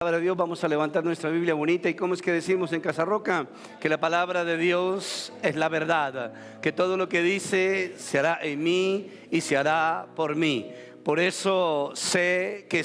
Palabra de Dios, vamos a levantar nuestra Biblia bonita. ¿Y cómo es que decimos en Casa Roca? Que la palabra de Dios es la verdad, que todo lo que dice se hará en mí y se hará por mí. Por eso sé que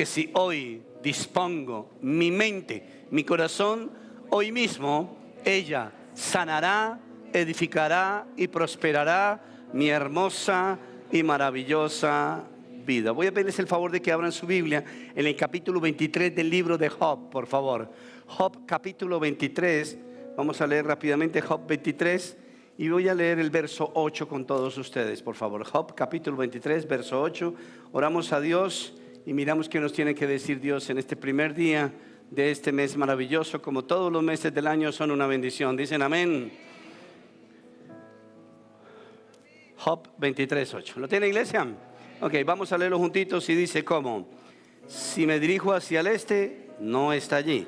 si hoy dispongo mi mente, mi corazón, hoy mismo ella sanará, edificará y prosperará mi hermosa y maravillosa vida. Voy a pedirles el favor de que abran su Biblia en el capítulo 23 del libro de Job, por favor. Job capítulo 23, vamos a leer rápidamente Job 23 y voy a leer el verso 8 con todos ustedes, por favor. Job capítulo 23, verso 8. Oramos a Dios y miramos qué nos tiene que decir Dios en este primer día de este mes maravilloso. Como todos los meses del año son una bendición. Dicen amén. Job 23, 8. ¿Lo tiene, iglesia? Ok, vamos a leerlo juntitos y dice ¿cómo? Si me dirijo hacia el este, no está allí.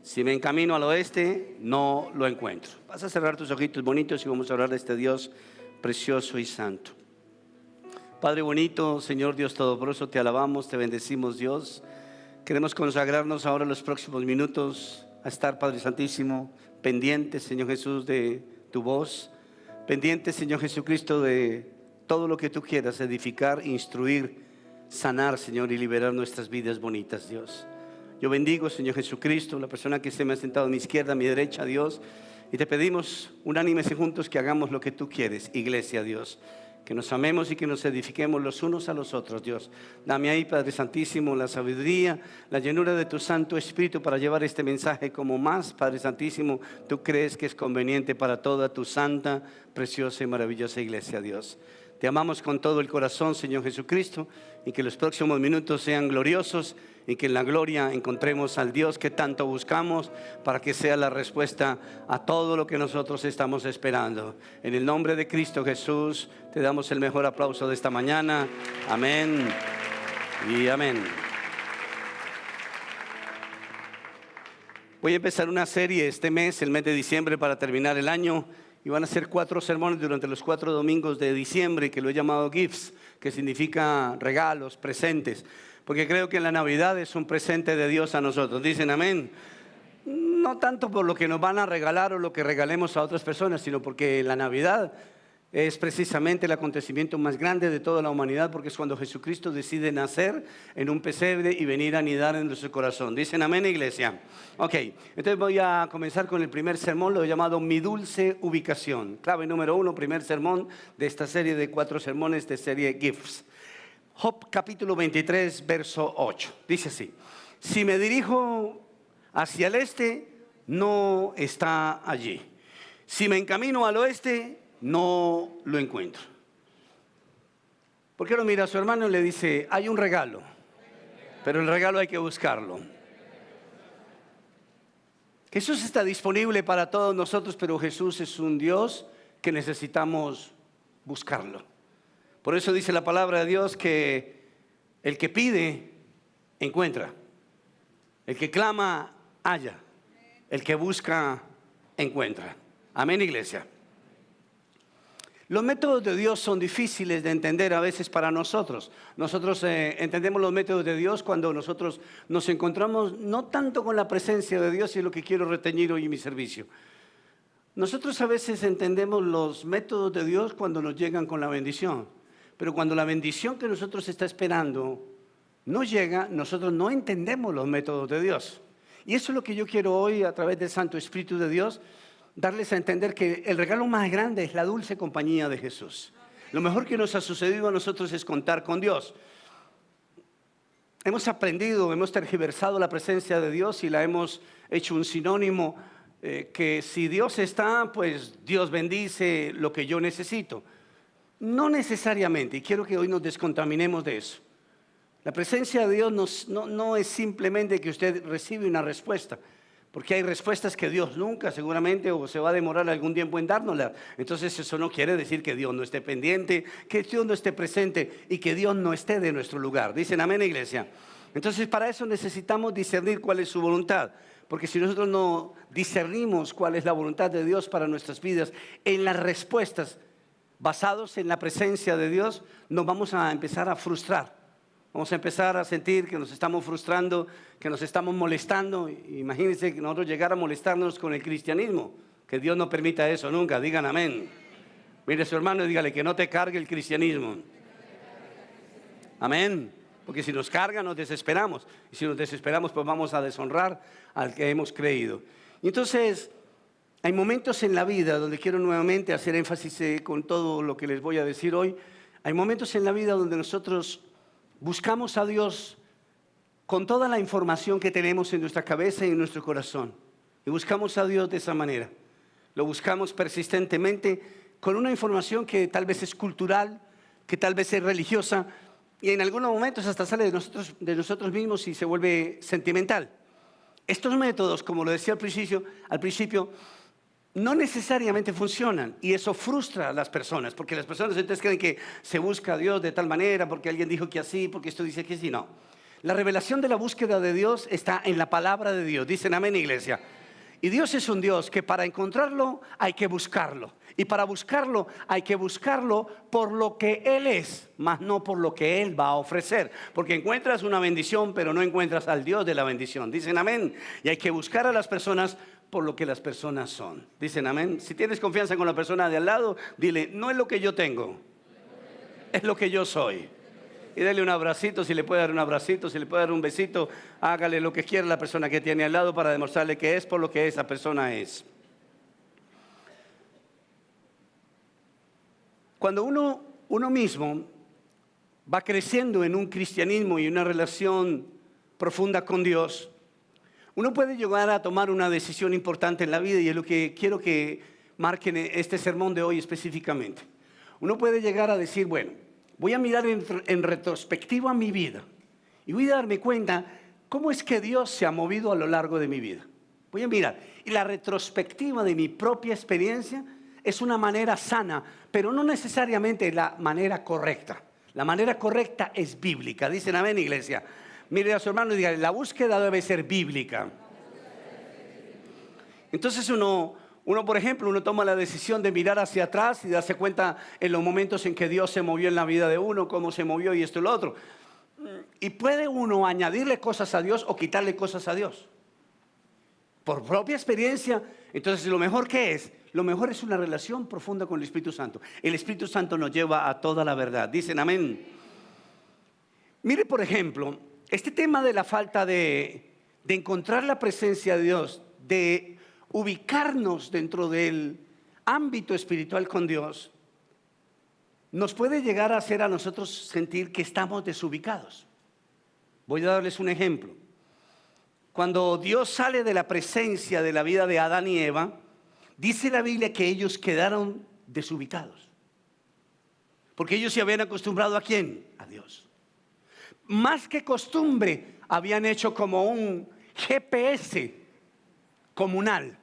Si me encamino al oeste, no lo encuentro. Vas a cerrar tus ojitos bonitos y vamos a hablar de este Dios precioso y santo. Padre bonito, Señor Dios Todopoderoso, te alabamos, te bendecimos, Dios. Queremos consagrarnos ahora en los próximos minutos a estar, Padre Santísimo, pendientes, Señor Jesús, de tu voz. Pendientes, Señor Jesucristo, de todo lo que tú quieras, edificar, instruir, sanar, Señor, y liberar nuestras vidas bonitas, Dios. Yo bendigo, Señor Jesucristo, la persona que se me ha sentado a mi izquierda, a mi derecha, Dios. Y te pedimos unánimes y juntos que hagamos lo que tú quieres, iglesia, Dios. Que nos amemos y que nos edifiquemos los unos a los otros, Dios. Dame ahí, Padre Santísimo, la sabiduría, la llenura de tu Santo Espíritu para llevar este mensaje como más, Padre Santísimo, tú crees que es conveniente para toda tu santa, preciosa y maravillosa iglesia, Dios. Te amamos con todo el corazón, Señor Jesucristo, y que los próximos minutos sean gloriosos y que en la gloria encontremos al Dios que tanto buscamos para que sea la respuesta a todo lo que nosotros estamos esperando. En el nombre de Cristo Jesús, te damos el mejor aplauso de esta mañana. Amén y amén. Voy a empezar una serie este mes, el mes de diciembre, para terminar el año. Y van a ser 4 sermones durante los 4 domingos de diciembre, que lo he llamado Gifts, que significa regalos, presentes. Porque creo que la Navidad es un presente de Dios a nosotros. Dicen amén. No tanto por lo que nos van a regalar o lo que regalemos a otras personas, sino porque la Navidad es precisamente el acontecimiento más grande de toda la humanidad, porque es cuando Jesucristo decide nacer en un pesebre y venir a anidar en nuestro corazón. ¿Dicen amén, iglesia? Ok, entonces voy a comenzar con el primer sermón, lo he llamado Mi Dulce Ubicación. Clave número 1, primer sermón de esta serie de 4 sermones de serie Gifts. Job capítulo 23, verso 8. Dice así: si me dirijo hacia el este, no está allí. Si me encamino al oeste, no lo encuentro. ¿Por qué no mira a su hermano y le dice: hay un regalo, pero el regalo hay que buscarlo? Jesús está disponible para todos nosotros, pero Jesús es un Dios que necesitamos buscarlo. Por eso dice la palabra de Dios que el que pide, encuentra. El que clama, halla. El que busca, encuentra. Amén, iglesia. Los métodos de Dios son difíciles de entender a veces para nosotros. Nosotros entendemos los métodos de Dios cuando nosotros nos encontramos no tanto con la presencia de Dios, y es lo que quiero retener hoy en mi servicio. Nosotros a veces entendemos los métodos de Dios cuando nos llegan con la bendición. Pero cuando la bendición que nosotros está esperando no llega, nosotros no entendemos los métodos de Dios. Y eso es lo que yo quiero hoy, a través del Santo Espíritu de Dios, darles a entender que el regalo más grande es la dulce compañía de Jesús. Lo mejor que nos ha sucedido a nosotros es contar con Dios. Hemos aprendido, hemos tergiversado la presencia de Dios y la hemos hecho un sinónimo que si Dios está, pues Dios bendice lo que yo necesito. No necesariamente, y quiero que hoy nos descontaminemos de eso. La presencia de Dios no es simplemente que usted recibe una respuesta, porque hay respuestas que Dios nunca seguramente o se va a demorar algún tiempo en dárnoslas. Entonces eso no quiere decir que Dios no esté pendiente, que Dios no esté presente y que Dios no esté de nuestro lugar. Dicen amén, iglesia. Entonces para eso necesitamos discernir cuál es su voluntad. Porque si nosotros no discernimos cuál es la voluntad de Dios para nuestras vidas, en las respuestas basados en la presencia de Dios, nos vamos a empezar a frustrar. Vamos a empezar a sentir que nos estamos frustrando, que nos estamos molestando. Imagínense que nosotros llegara a molestarnos con el cristianismo. Que Dios no permita eso nunca, digan amén. Mire a su hermano y dígale que no te cargue el cristianismo. Amén. Porque si nos carga nos desesperamos. Y si nos desesperamos pues vamos a deshonrar al que hemos creído. Y entonces hay momentos en la vida donde quiero nuevamente hacer énfasis con todo lo que les voy a decir hoy. Hay momentos en la vida donde nosotros buscamos a Dios con toda la información que tenemos en nuestra cabeza y en nuestro corazón. Y buscamos a Dios de esa manera. Lo buscamos persistentemente con una información que tal vez es cultural, que tal vez es religiosa, y en algunos momentos hasta sale de nosotros mismos y se vuelve sentimental. Estos métodos, como lo decía al principio, no necesariamente funcionan, y eso frustra a las personas, porque las personas entonces creen que se busca a Dios de tal manera, porque alguien dijo que así, porque esto dice que sí. No. La revelación de la búsqueda de Dios está en la palabra de Dios. Dicen amén, iglesia. Y Dios es un Dios que para encontrarlo hay que buscarlo. Y para buscarlo hay que buscarlo por lo que Él es, más no por lo que Él va a ofrecer. Porque encuentras una bendición, pero no encuentras al Dios de la bendición. Dicen amén. Y hay que buscar a las personas por lo que las personas son. Dicen amén. Si tienes confianza con la persona de al lado, dile, no es lo que yo tengo, es lo que yo soy. Y dale un abracito, si le puede dar un abracito, si le puede dar un besito, hágale lo que quiera la persona que tiene al lado para demostrarle que es por lo que esa persona es. Cuando uno mismo va creciendo en un cristianismo y una relación profunda con Dios, uno puede llegar a tomar una decisión importante en la vida, y es lo que quiero que marquen este sermón de hoy específicamente. Uno puede llegar a decir, bueno, voy a mirar en retrospectiva mi vida y voy a darme cuenta cómo es que Dios se ha movido a lo largo de mi vida. Voy a mirar, y la retrospectiva de mi propia experiencia es una manera sana, pero no necesariamente la manera correcta. La manera correcta es bíblica. Dicen amén, iglesia. Mire a su hermano y dígale, la búsqueda debe ser bíblica. Entonces uno, por ejemplo, uno toma la decisión de mirar hacia atrás y darse cuenta en los momentos en que Dios se movió en la vida de uno, cómo se movió y esto y lo otro. Y puede uno añadirle cosas a Dios o quitarle cosas a Dios. Por propia experiencia, entonces lo mejor es una relación profunda con el Espíritu Santo. El Espíritu Santo nos lleva a toda la verdad. Dicen amén. Mire, por ejemplo, este tema de la falta de encontrar la presencia de Dios, de ubicarnos dentro del ámbito espiritual con Dios, nos puede llegar a hacer a nosotros sentir que estamos desubicados. Voy a darles un ejemplo. Cuando Dios sale de la presencia de la vida de Adán y Eva, dice la Biblia que ellos quedaron desubicados. Porque ellos se habían acostumbrado ¿a quién? A Dios. Más que costumbre, habían hecho como un GPS comunal.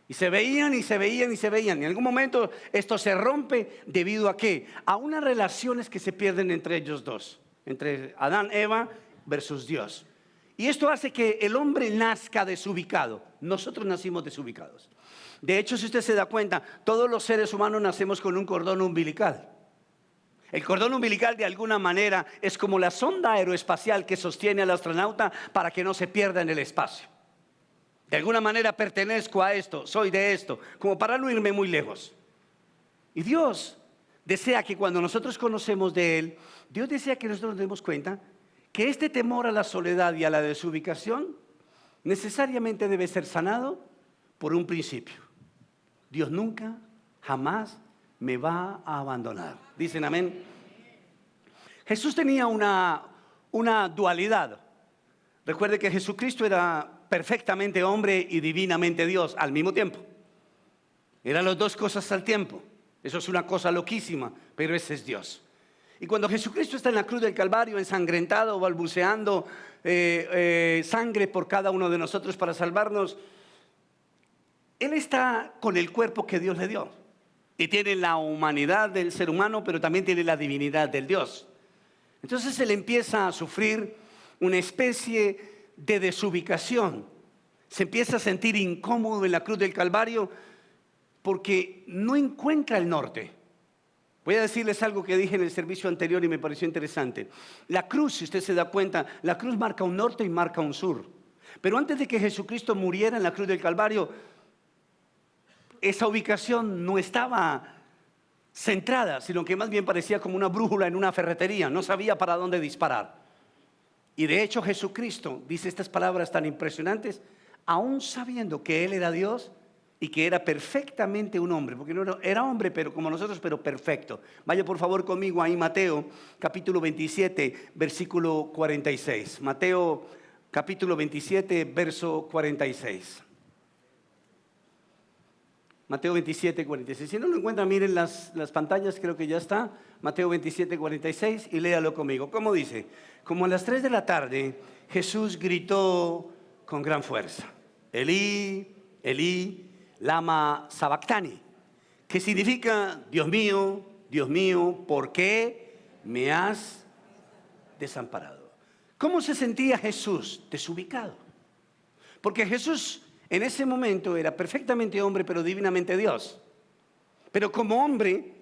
Y se veían y se veían y se veían. Y en algún momento esto se rompe debido a ¿qué? A unas relaciones que se pierden entre ellos dos. Entre Adán, Eva versus Dios. Y esto hace que el hombre nazca desubicado. Nosotros nacimos desubicados. De hecho, si usted se da cuenta, todos los seres humanos nacemos con un cordón umbilical. El cordón umbilical de alguna manera es como la sonda aeroespacial que sostiene al astronauta para que no se pierda en el espacio. De alguna manera pertenezco a esto, soy de esto, como para no irme muy lejos. Y Dios desea que cuando nosotros conocemos de Él, Dios desea que nosotros nos demos cuenta que este temor a la soledad y a la desubicación necesariamente debe ser sanado por un principio. Dios nunca, jamás me va a abandonar. Dicen amén. Jesús tenía una dualidad. Recuerde que Jesucristo era perfectamente hombre y divinamente Dios al mismo tiempo. Eran las dos cosas al tiempo. Eso es una cosa loquísima, pero ese es Dios. Y cuando Jesucristo está en la cruz del Calvario, ensangrentado, balbuceando sangre por cada uno de nosotros para salvarnos, Él está con el cuerpo que Dios le dio. Y tiene la humanidad del ser humano, pero también tiene la divinidad del Dios. Entonces Él empieza a sufrir una especie de desubicación. Se empieza a sentir incómodo en la cruz del Calvario porque no encuentra el norte. Voy a decirles algo que dije en el servicio anterior y me pareció interesante. La cruz, si usted se da cuenta, la cruz marca un norte y marca un sur. Pero antes de que Jesucristo muriera en la cruz del Calvario, esa ubicación no estaba centrada, sino que más bien parecía como una brújula en una ferretería. No sabía para dónde disparar. Y de hecho Jesucristo dice estas palabras tan impresionantes, aún sabiendo que Él era Dios y que era perfectamente un hombre, porque no era hombre pero como nosotros, pero perfecto. Vaya por favor conmigo ahí Mateo capítulo 27, versículo 46. Mateo capítulo 27, verso 46. Mateo 27, 46. Si no lo encuentran, miren las pantallas, creo que ya está. Mateo 27, 46 y léalo conmigo. ¿Cómo dice? Como a las 3 de la tarde, Jesús gritó con gran fuerza: Elí, Elí, lama sabactani, que significa: Dios mío, ¿por qué me has desamparado? ¿Cómo se sentía Jesús? Desubicado. Porque Jesús en ese momento era perfectamente hombre, pero divinamente Dios. Pero como hombre,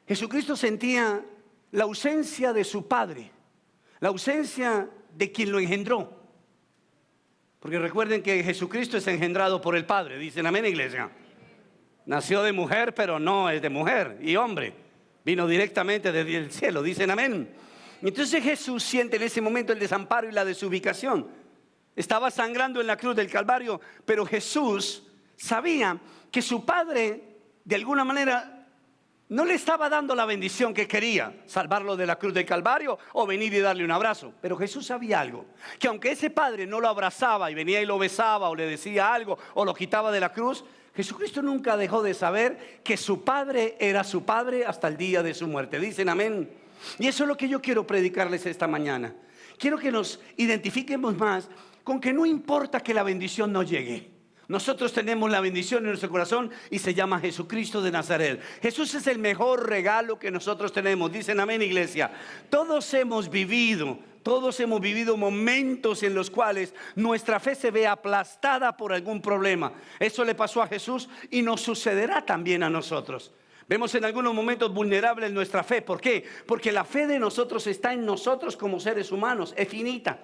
Jesucristo sentía la ausencia de su Padre, la ausencia de quien lo engendró. Porque recuerden que Jesucristo es engendrado por el Padre. Dicen amén, iglesia. Nació de mujer, pero no es de mujer y hombre. Vino directamente desde el cielo. Dicen amén. Entonces Jesús siente en ese momento el desamparo y la desubicación. Estaba sangrando en la cruz del Calvario, pero Jesús sabía que su Padre, de alguna manera, no le estaba dando la bendición que quería, salvarlo de la cruz del Calvario o venir y darle un abrazo. Pero Jesús sabía algo, que aunque ese Padre no lo abrazaba y venía y lo besaba o le decía algo o lo quitaba de la cruz, Jesucristo nunca dejó de saber que su Padre era su Padre hasta el día de su muerte. Dicen amén. Y eso es lo que yo quiero predicarles esta mañana. Quiero que nos identifiquemos más con que no importa que la bendición no llegue. Nosotros tenemos la bendición en nuestro corazón y se llama Jesucristo de Nazaret. Jesús es el mejor regalo que nosotros tenemos. Dicen amén, iglesia. Todos hemos vivido momentos en los cuales nuestra fe se ve aplastada por algún problema. Eso le pasó a Jesús y nos sucederá también a nosotros. Vemos en algunos momentos vulnerables nuestra fe. ¿Por qué? Porque la fe de nosotros está en nosotros como seres humanos. Es finita.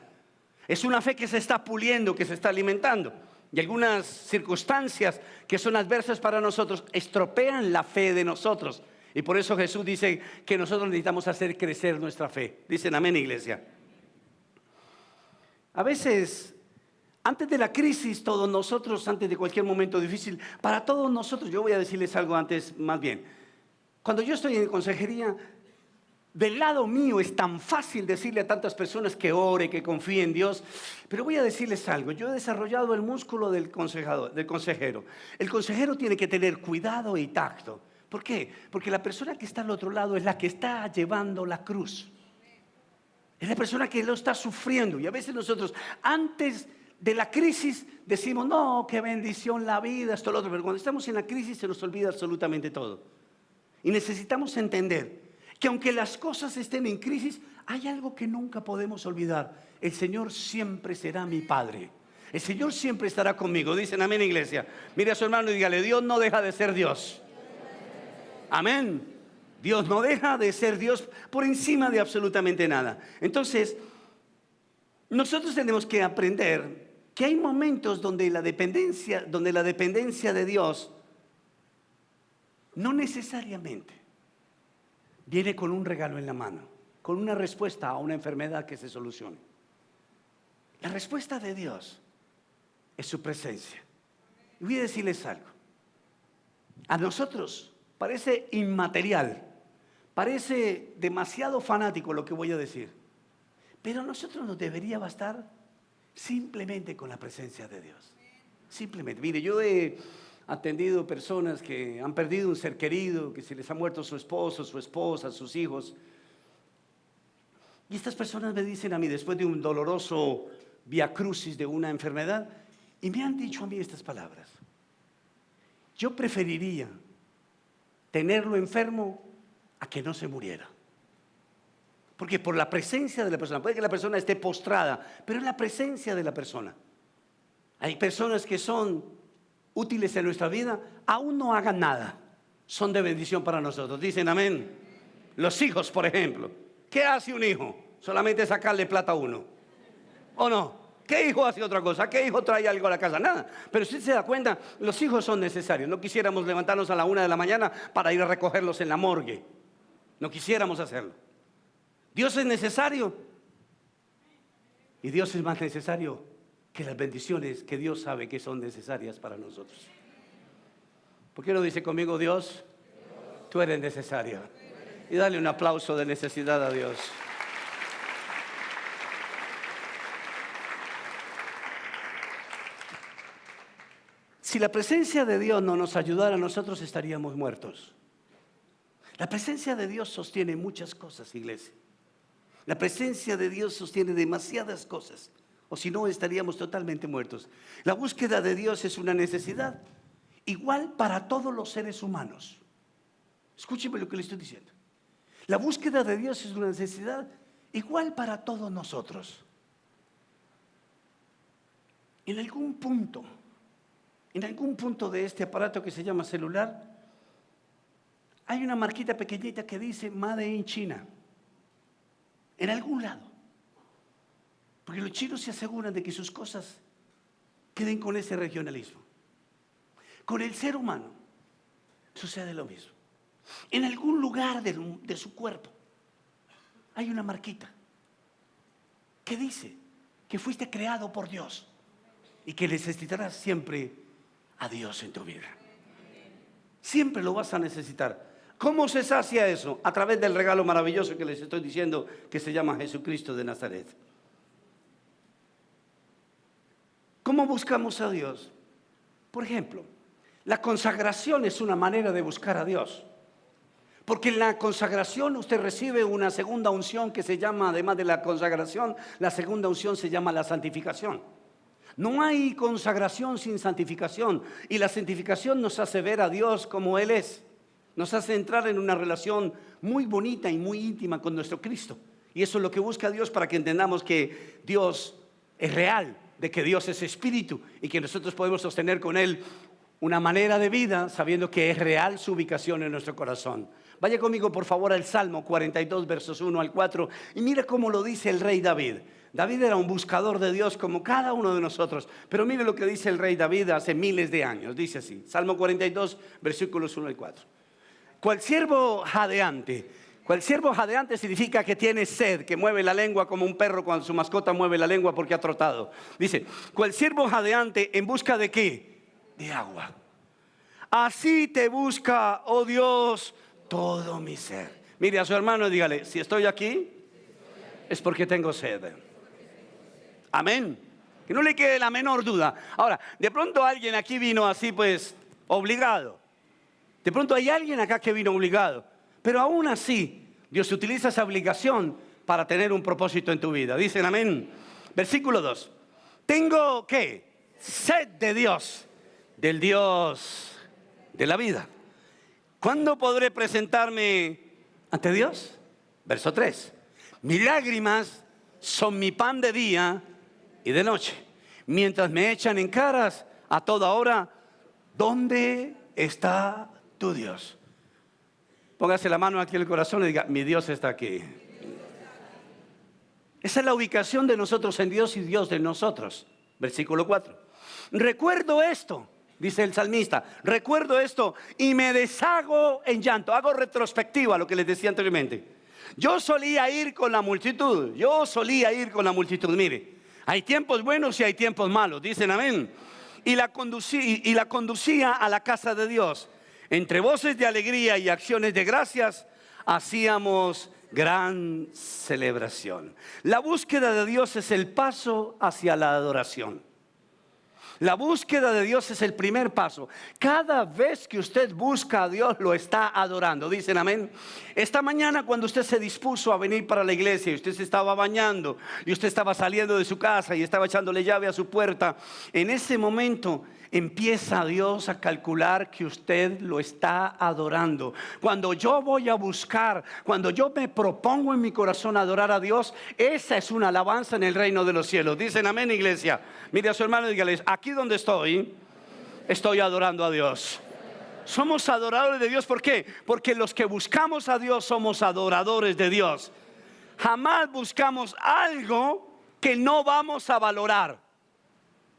Es una fe que se está puliendo, que se está alimentando. Y algunas circunstancias que son adversas para nosotros estropean la fe de nosotros. Y por eso Jesús dice que nosotros necesitamos hacer crecer nuestra fe. Dicen amén, iglesia. A veces, antes de la crisis, todos nosotros, antes de cualquier momento difícil, para todos nosotros, yo voy a decirles algo antes más bien. Cuando yo estoy en consejería, del lado mío es tan fácil decirle a tantas personas que ore, que confíe en Dios. Pero voy a decirles algo. Yo he desarrollado el músculo del consejero. El consejero tiene que tener cuidado y tacto. ¿Por qué? Porque la persona que está al otro lado es la que está llevando la cruz. Es la persona que lo está sufriendo. Y a veces nosotros, antes de la crisis, decimos: no, qué bendición la vida, esto, lo otro. Pero cuando estamos en la crisis se nos olvida absolutamente todo. Y necesitamos entender que aunque las cosas estén en crisis, hay algo que nunca podemos olvidar. El Señor siempre será mi Padre. El Señor siempre estará conmigo. Dicen amén, iglesia. Mire a su hermano y dígale: Dios no deja de ser Dios. Amén. Dios no deja de ser Dios por encima de absolutamente nada. Entonces, nosotros tenemos que aprender que hay momentos donde la dependencia de Dios no necesariamente viene con un regalo en la mano, con una respuesta a una enfermedad que se solucione. La respuesta de Dios es su presencia. Y voy a decirles algo. A nosotros parece inmaterial, parece demasiado fanático lo que voy a decir, pero a nosotros nos debería bastar simplemente con la presencia de Dios. Simplemente. Mire, yo he atendido personas que han perdido un ser querido, que se les ha muerto su esposo, su esposa, sus hijos. Y estas personas me dicen a mí, después de un doloroso viacrucis de una enfermedad, y me han dicho a mí estas palabras: yo preferiría tenerlo enfermo a que no se muriera. Porque por la presencia de la persona, puede que la persona esté postrada, pero es la presencia de la persona. Hay personas que son útiles en nuestra vida, aún no hagan nada, son de bendición para nosotros. Dicen amén. Los hijos, por ejemplo. ¿Qué hace un hijo? Solamente sacarle plata a uno. ¿O no? ¿Qué hijo hace otra cosa? ¿Qué hijo trae algo a la casa? Nada. Pero si usted se da cuenta, los hijos son necesarios. No quisiéramos levantarnos a la 1 de la mañana para ir a recogerlos en la morgue. No quisiéramos hacerlo. Dios es necesario. Y Dios es más necesario que las bendiciones que Dios sabe que son necesarias para nosotros. ¿Por qué no dice conmigo, Dios, tú eres necesario? Y dale un aplauso de necesidad a Dios. Si la presencia de Dios no nos ayudara, nosotros estaríamos muertos. La presencia de Dios sostiene muchas cosas, iglesia. La presencia de Dios sostiene demasiadas cosas, o si no estaríamos totalmente muertos. La búsqueda de Dios es una necesidad, igual para todos los seres humanos. Escúcheme lo que le estoy diciendo. La búsqueda de Dios es una necesidad igual para todos nosotros. En algún punto de este aparato que se llama celular, hay una marquita pequeñita que dice Made in China. En algún lado. Porque los chinos se aseguran de que sus cosas queden con ese regionalismo. Con el ser humano sucede lo mismo. En algún lugar de su cuerpo hay una marquita que dice que fuiste creado por Dios y que necesitarás siempre a Dios en tu vida. Siempre lo vas a necesitar. ¿Cómo se sacia eso? A través del regalo maravilloso que les estoy diciendo, que se llama Jesucristo de Nazaret. ¿Cómo buscamos a Dios? Por ejemplo, la consagración es una manera de buscar a Dios. Porque en la consagración usted recibe una segunda unción que se llama, además de la consagración, la segunda unción se llama la santificación. No hay consagración sin santificación. Y la santificación nos hace ver a Dios como Él es. Nos hace entrar en una relación muy bonita y muy íntima con nuestro Cristo. Y eso es lo que busca Dios, para que entendamos que Dios es real, de que Dios es espíritu y que nosotros podemos sostener con Él una manera de vida sabiendo que es real su ubicación en nuestro corazón. Vaya conmigo por favor al Salmo 42, versos 1 al 4 y mire cómo lo dice el rey David. David era un buscador de Dios como cada uno de nosotros, pero mire lo que dice el rey David hace miles de años. Dice así, Salmo 42, versículos 1 al 4. Cual siervo jadeante significa que tiene sed, que mueve la lengua como un perro cuando su mascota mueve la lengua porque ha trotado. Dice, cual siervo jadeante en busca de ¿qué? De agua. Así te busca, oh Dios, todo mi ser. Mire a su hermano y dígale, si estoy aquí, es porque tengo sed. Amén. Que no le quede la menor duda. Ahora, de pronto alguien aquí vino así pues obligado. De pronto hay alguien acá que vino obligado. Pero aún así, Dios utiliza esa obligación para tener un propósito en tu vida. Dicen amén. Versículo 2. Tengo, ¿qué? Sed de Dios, del Dios de la vida. ¿Cuándo podré presentarme ante Dios? Verso 3. Mis lágrimas son mi pan de día y de noche, mientras me echan en caras a toda hora, ¿dónde está tu Dios? Póngase la mano aquí en el corazón y diga, mi Dios está aquí. Esa es la ubicación de nosotros en Dios y Dios de nosotros. Versículo 4. Recuerdo esto, dice el salmista, recuerdo esto y me deshago en llanto. Hago retrospectiva a lo que les decía anteriormente. Yo solía ir con la multitud. Mire, hay tiempos buenos y hay tiempos malos, dicen amén. Y la conducía a la casa de Dios. Entre voces de alegría y acciones de gracias hacíamos gran celebración. La búsqueda de Dios es el paso hacia la adoración. La búsqueda de Dios es el primer paso. Cada vez que usted busca a Dios, lo está adorando. Dicen amén. Esta mañana cuando usted se dispuso a venir para la iglesia y usted se estaba bañando y usted estaba saliendo de su casa y estaba echándole llave a su puerta, en ese momento empieza Dios a calcular que usted lo está adorando. Cuando yo voy a buscar, cuando yo me propongo en mi corazón adorar a Dios, esa es una alabanza en el reino de los cielos. Dicen amén, iglesia. Mire a su hermano y dígale, aquí donde estoy adorando a Dios. Somos adoradores de Dios. ¿Por qué? Porque los que buscamos a Dios somos adoradores de Dios. Jamás buscamos algo que no vamos a valorar.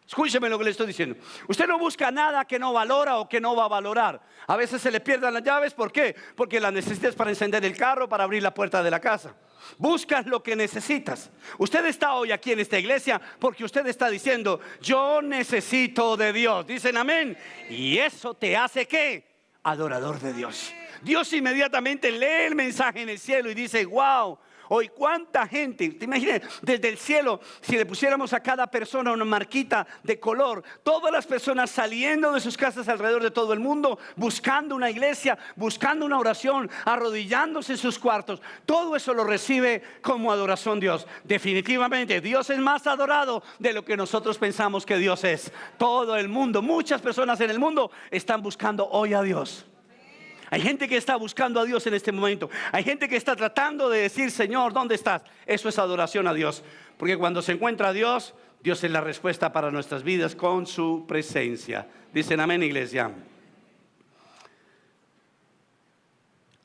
Escúcheme lo que le estoy diciendo. Usted no busca nada que no valora o que no va a valorar. A veces se le pierden las llaves. ¿Por qué? Porque las necesitas para encender el carro, para abrir la puerta de la casa. Buscas lo que necesitas. Usted está hoy aquí en esta iglesia porque usted está diciendo: yo necesito de Dios. Dicen amén. Y eso te hace ¿qué? Adorador de Dios. Dios inmediatamente lee el mensaje en el cielo y dice: wow. Hoy cuánta gente, te imaginas, desde el cielo, si le pusiéramos a cada persona una marquita de color, todas las personas saliendo de sus casas alrededor de todo el mundo, buscando una iglesia, buscando una oración, arrodillándose en sus cuartos, todo eso lo recibe como adoración a Dios. Definitivamente Dios es más adorado de lo que nosotros pensamos que Dios es. Todo el mundo, muchas personas en el mundo están buscando hoy a Dios. Hay gente que está buscando a Dios en este momento. Hay gente que está tratando de decir: Señor, ¿dónde estás? Eso es adoración a Dios. Porque cuando se encuentra a Dios, Dios es la respuesta para nuestras vidas con su presencia. Dicen amén, iglesia.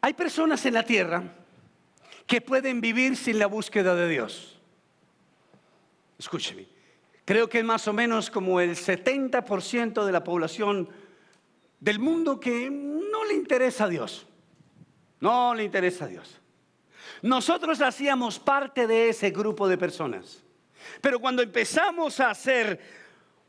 Hay personas en la tierra que pueden vivir sin la búsqueda de Dios. Escúcheme. Creo que es más o menos como el 70% de la población del mundo que no le interesa a Dios. No le interesa a Dios. Nosotros hacíamos parte de ese grupo de personas. Pero cuando empezamos a hacer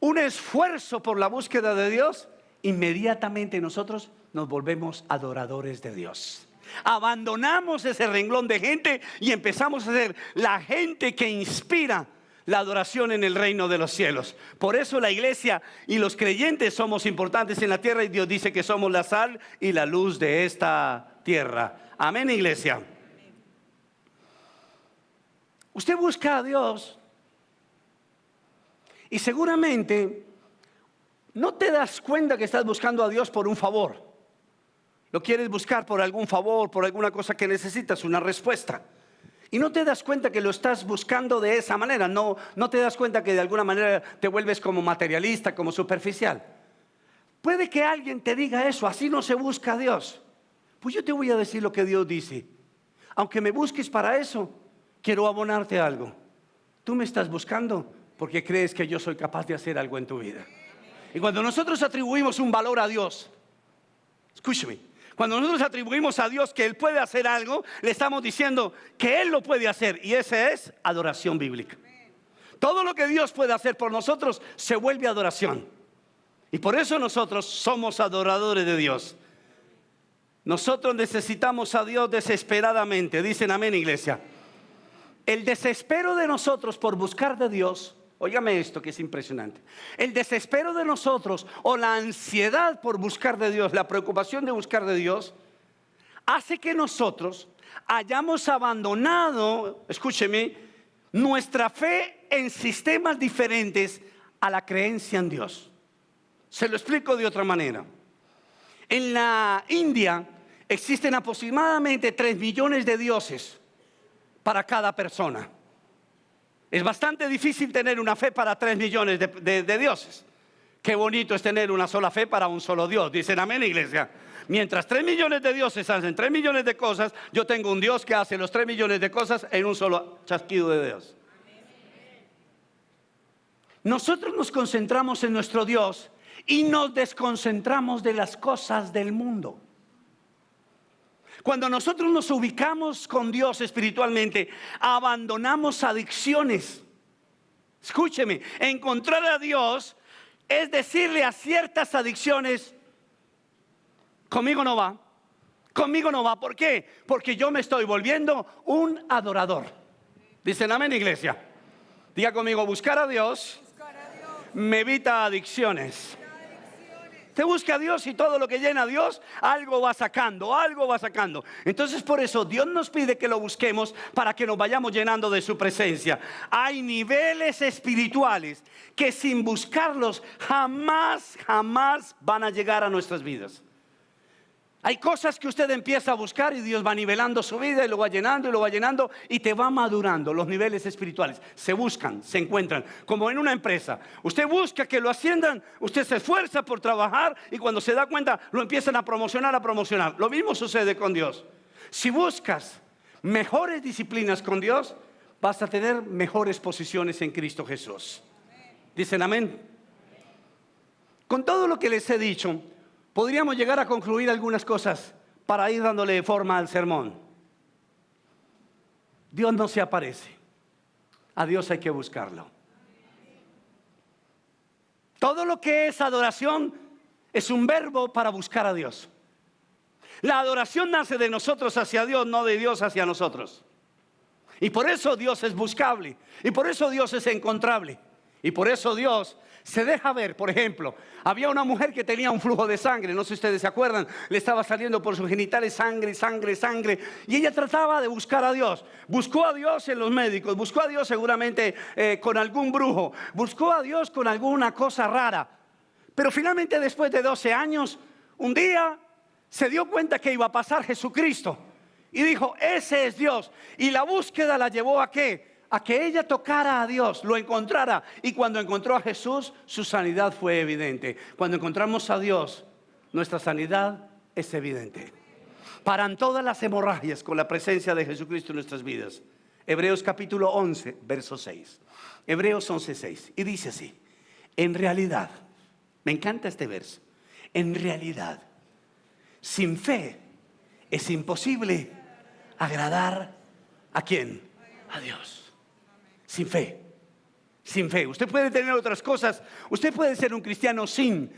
un esfuerzo por la búsqueda de Dios, inmediatamente nosotros nos volvemos adoradores de Dios. Abandonamos ese renglón de gente y empezamos a ser la gente que inspira la adoración en el reino de los cielos. Por eso la iglesia y los creyentes somos importantes en la tierra, y Dios dice que somos la sal y la luz de esta tierra. Amén, iglesia. Usted busca a Dios y seguramente no te das cuenta que estás buscando a Dios por un favor. Lo quieres buscar por algún favor, por alguna cosa que necesitas, una respuesta. Y no te das cuenta que lo estás buscando de esa manera. No te das cuenta que de alguna manera te vuelves como materialista, como superficial. Puede que alguien te diga eso: así no se busca a Dios. Pues yo te voy a decir lo que Dios dice. Aunque me busques para eso, quiero abonarte algo. Tú me estás buscando porque crees que yo soy capaz de hacer algo en tu vida. Y cuando nosotros atribuimos un valor a Dios, escúchame, cuando nosotros atribuimos a Dios que Él puede hacer algo, le estamos diciendo que Él lo puede hacer. Y esa es adoración bíblica. Todo lo que Dios puede hacer por nosotros se vuelve adoración. Y por eso nosotros somos adoradores de Dios. Nosotros necesitamos a Dios desesperadamente. Dicen amén, iglesia. El desespero de nosotros por buscar de Dios, óigame esto que es impresionante. El desespero de nosotros, o la ansiedad por buscar de Dios, la preocupación de buscar de Dios, hace que nosotros hayamos abandonado, escúcheme, nuestra fe en sistemas diferentes a la creencia en Dios. Se lo explico de otra manera. En la India existen aproximadamente 3 millones de dioses para cada persona. Es bastante difícil tener una fe para 3 millones de dioses. Qué bonito es tener una sola fe para un solo Dios. Dicen amén, iglesia. Mientras 3 millones de dioses hacen 3 millones de cosas, yo tengo un Dios que hace los 3 millones de cosas en un solo chasquido de Dios. Nosotros nos concentramos en nuestro Dios y nos desconcentramos de las cosas del mundo. Cuando nosotros nos ubicamos con Dios espiritualmente, abandonamos adicciones. Escúcheme, encontrar a Dios es decirle a ciertas adicciones: conmigo no va, conmigo no va. ¿Por qué? Porque yo me estoy volviendo un adorador. Dicen amén, iglesia. Diga conmigo: buscar a Dios me evita adicciones. Te busca a Dios y todo lo que llena a Dios, algo va sacando, algo va sacando. Entonces por eso Dios nos pide que lo busquemos para que nos vayamos llenando de su presencia. Hay niveles espirituales que sin buscarlos jamás van a llegar a nuestras vidas. Hay cosas que usted empieza a buscar y Dios va nivelando su vida y lo va llenando y lo va llenando y te va madurando. Los niveles espirituales se buscan, se encuentran, como en una empresa. Usted busca que lo asciendan, usted se esfuerza por trabajar y cuando se da cuenta lo empiezan a promocionar, a promocionar. Lo mismo sucede con Dios. Si buscas mejores disciplinas con Dios, vas a tener mejores posiciones en Cristo Jesús. ¿Dicen amén? Con todo lo que les he dicho, podríamos llegar a concluir algunas cosas para ir dándole forma al sermón. Dios no se aparece. A Dios hay que buscarlo. Todo lo que es adoración es un verbo para buscar a Dios. La adoración nace de nosotros hacia Dios, no de Dios hacia nosotros. Y por eso Dios es buscable. Y por eso Dios es encontrable. Y por eso Dios se deja ver. Por ejemplo, había una mujer que tenía un flujo de sangre. No sé si ustedes se acuerdan. Le estaba saliendo por sus genitales sangre, sangre, sangre. Y ella trataba de buscar a Dios. Buscó a Dios en los médicos. Buscó a Dios seguramente con algún brujo. Buscó a Dios con alguna cosa rara. Pero finalmente después de 12 años, un día se dio cuenta que iba a pasar Jesucristo. Y dijo, ese es Dios. Y la búsqueda la llevó ¿a qué? A que ella tocara a Dios, lo encontrara. Y cuando encontró a Jesús, su sanidad fue evidente. Cuando encontramos a Dios, nuestra sanidad es evidente. Paran todas las hemorragias con la presencia de Jesucristo en nuestras vidas. Hebreos capítulo 11, verso 6. Hebreos 11, 6. Y dice así, en realidad, me encanta este verso, en realidad, sin fe es imposible agradar ¿a quién? A Dios. Sin fe. Sin fe. Usted puede tener otras cosas. Usted puede ser un cristiano sin.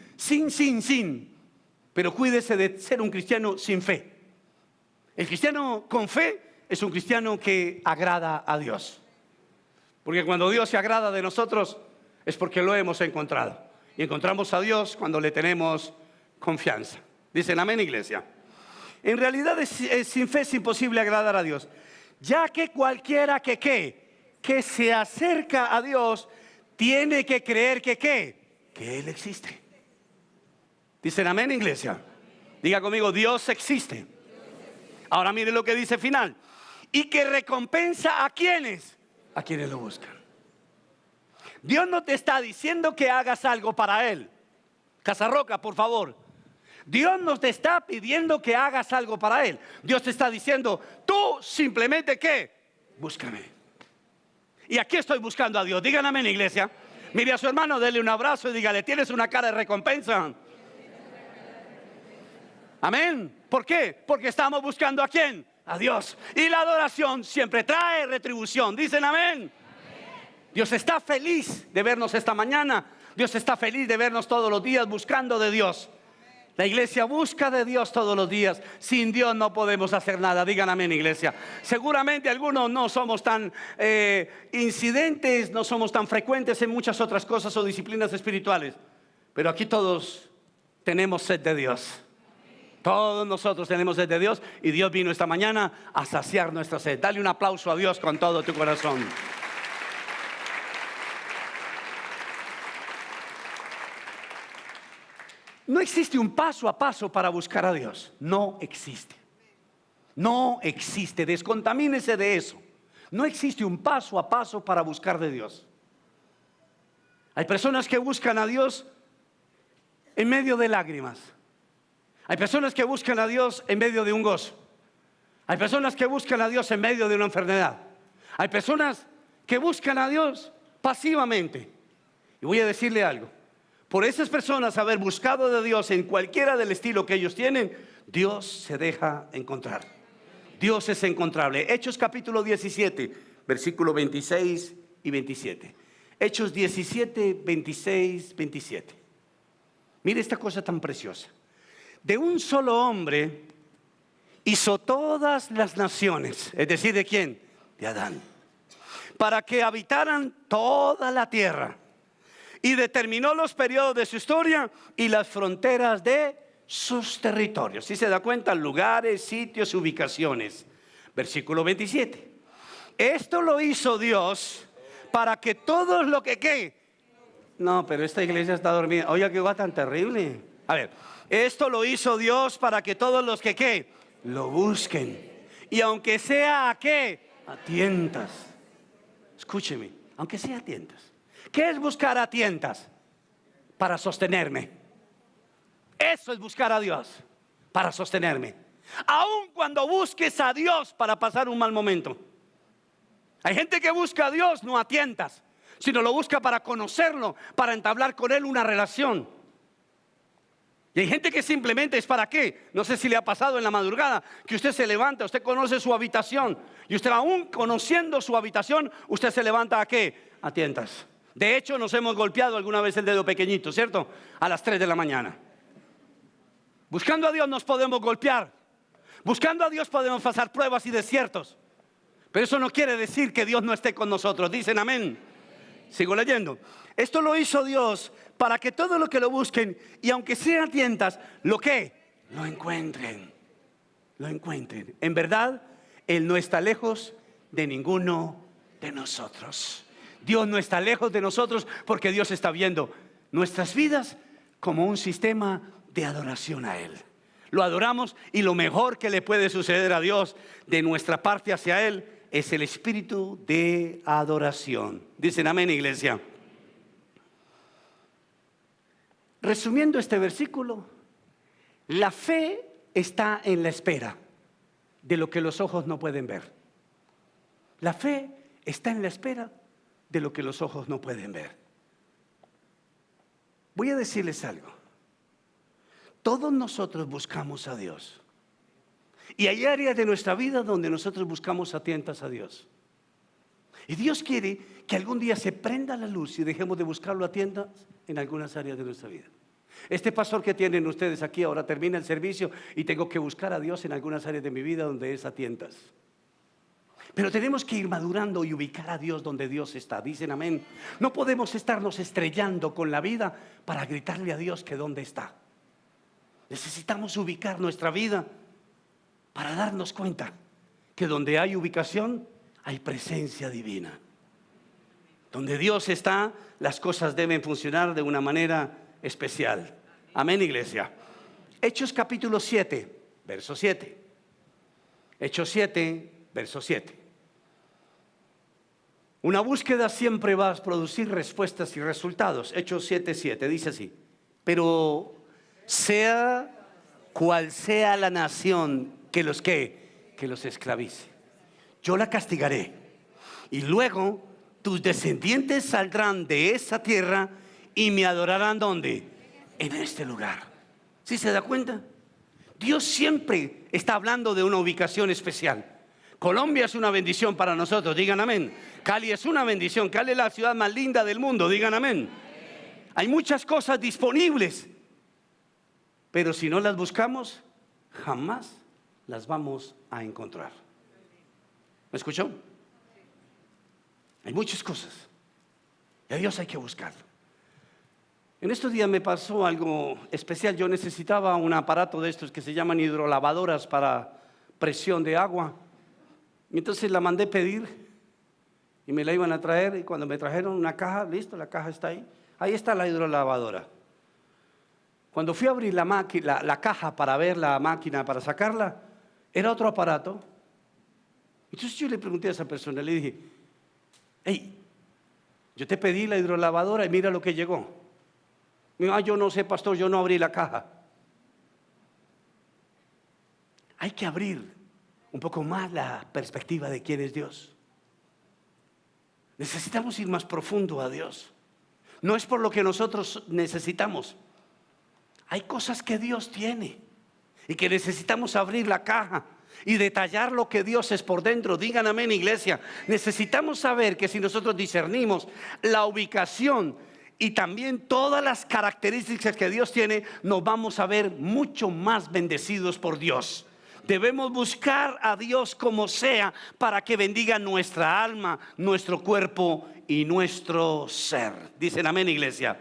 Pero cuídese de ser un cristiano sin fe. El cristiano con fe es un cristiano que agrada a Dios. Porque cuando Dios se agrada de nosotros es porque lo hemos encontrado. Y encontramos a Dios cuando le tenemos confianza. Dicen amén, iglesia. En realidad sin fe es imposible agradar a Dios, ya que cualquiera que se acerca a Dios tiene que creer que Él existe. Dicen amén, iglesia. Diga conmigo, Dios existe. Ahora mire lo que dice final. Y que recompensa a quienes lo buscan. Dios no te está diciendo que hagas algo para Él. Casarroca, por favor. Dios no te está pidiendo que hagas algo para Él. Dios te está diciendo, tú simplemente ¿qué? Búscame. Y aquí estoy buscando a Dios. Díganme amén, iglesia. Mire a su hermano, dele un abrazo y dígale, tienes una cara de recompensa. Amén. ¿Por qué? Porque estamos buscando ¿a quién? A Dios. Y la adoración siempre trae retribución. Dicen amén. Dios está feliz de vernos esta mañana. Dios está feliz de vernos todos los días buscando de Dios. La iglesia busca de Dios todos los días. Sin Dios no podemos hacer nada. Digan amén, iglesia. Seguramente algunos no somos tan incidentes, no somos tan frecuentes en muchas otras cosas o disciplinas espirituales. Pero aquí todos tenemos sed de Dios. Todos nosotros tenemos sed de Dios. Y Dios vino esta mañana a saciar nuestra sed. Dale un aplauso a Dios con todo tu corazón. No existe un paso a paso para buscar a Dios. No existe. No existe. Descontamínese de eso. No existe un paso a paso para buscar de Dios. Hay personas que buscan a Dios en medio de lágrimas. Hay personas que buscan a Dios en medio de un gozo. Hay personas que buscan a Dios en medio de una enfermedad. Hay personas que buscan a Dios pasivamente. Y voy a decirle algo. Por esas personas haber buscado de Dios en cualquiera del estilo que ellos tienen, Dios se deja encontrar. Dios es encontrable. Hechos capítulo 17, versículo 26 y 27. Hechos 17, 26, 27. Mire esta cosa tan preciosa. De un solo hombre hizo todas las naciones. Es decir, ¿de quién? De Adán. Para que habitaran toda la tierra. Y determinó los periodos de su historia y las fronteras de sus territorios. ¿Sí se da cuenta? Lugares, sitios, ubicaciones. Versículo 27. Esto lo hizo Dios para que todos lo que ¿qué? No, pero esta iglesia está dormida. Oiga, qué va tan terrible. A ver, Esto lo hizo Dios para que todos los que ¿qué? Lo busquen. Y aunque sea a qué, a tientas. Escúcheme, aunque sea a tientas. ¿Qué es buscar a tientas? Para sostenerme. Eso es buscar a Dios, para sostenerme. Aun cuando busques a Dios para pasar un mal momento. Hay gente que busca a Dios no a tientas, sino lo busca para conocerlo, para entablar con Él una relación. Y hay gente que simplemente es para qué. No sé si le ha pasado en la madrugada que usted se levanta, usted conoce su habitación y usted aún conociendo su habitación, usted se levanta a qué, a tientas. De hecho nos hemos golpeado alguna vez el dedo pequeñito, ¿cierto? A las 3 de la mañana. Buscando a Dios nos podemos golpear. Buscando a Dios podemos pasar pruebas y desiertos. Pero eso no quiere decir que Dios no esté con nosotros. Dicen amén. Sigo leyendo. Esto lo hizo Dios para que todo lo que lo busquen, y aunque sean tientas, lo que lo encuentren. Lo encuentren. En verdad, Él no está lejos de ninguno de nosotros. Dios no está lejos de nosotros porque Dios está viendo nuestras vidas como un sistema de adoración a Él. Lo adoramos y lo mejor que le puede suceder a Dios de nuestra parte hacia Él es el espíritu de adoración. Dicen amén, iglesia. Resumiendo este versículo, la fe está en la espera de lo que los ojos no pueden ver. La fe está en la espera de lo que los ojos no pueden ver. Voy a decirles algo. Todos nosotros buscamos a Dios. Y hay áreas de nuestra vida donde nosotros buscamos a tientas a Dios. Y Dios quiere que algún día se prenda la luz y dejemos de buscarlo a tientas en algunas áreas de nuestra vida. Este pastor que tienen ustedes aquí ahora termina el servicio y tengo que buscar a Dios en algunas áreas de mi vida donde es a tientas. Pero tenemos que ir madurando y ubicar a Dios donde Dios está. Dicen amén. No podemos estarnos estrellando con la vida para gritarle a Dios que dónde está. Necesitamos ubicar nuestra vida para darnos cuenta que donde hay ubicación hay presencia divina. Donde Dios está, las cosas deben funcionar de una manera especial. Amén, iglesia. Hechos capítulo 7, verso 7. Hechos 7, verso 7. Una búsqueda siempre va a producir respuestas y resultados. Hechos 7, 7 dice así: pero sea cual sea la nación que los esclavice, yo la castigaré, y luego tus descendientes saldrán de esa tierra y me adorarán. ¿Dónde? En este lugar. ¿Sí se da cuenta? Dios siempre está hablando de una ubicación especial. Colombia es una bendición para nosotros, digan amén. Cali es una bendición. Cali es la ciudad más linda del mundo, digan amén. Hay muchas cosas disponibles, pero si no las buscamos, jamás las vamos a encontrar. ¿Me escuchó? Hay muchas cosas y a Dios hay que buscarlo. En estos días me pasó algo especial. Yo necesitaba un aparato de estos que se llaman hidrolavadoras para presión de agua. Y entonces la mandé pedir y me la iban a traer, y cuando me trajeron una caja, listo, la caja está ahí. Ahí está la hidrolavadora. Cuando fui a abrir la caja para ver la máquina, para sacarla, era otro aparato. Entonces yo le pregunté a esa persona, le dije: hey, yo te pedí la hidrolavadora y mira lo que llegó. Me dijo: yo no sé, pastor, yo no abrí la caja. Hay que abrir un poco más la perspectiva de quién es Dios. Necesitamos ir más profundo a Dios. No es por lo que nosotros necesitamos. Hay cosas que Dios tiene y que necesitamos abrir la caja y detallar lo que Dios es por dentro. Digan amén, iglesia. Necesitamos saber que si nosotros discernimos la ubicación y también todas las características que Dios tiene, nos vamos a ver mucho más bendecidos por Dios. Debemos buscar a Dios como sea para que bendiga nuestra alma, nuestro cuerpo y nuestro ser. Dicen amén, iglesia.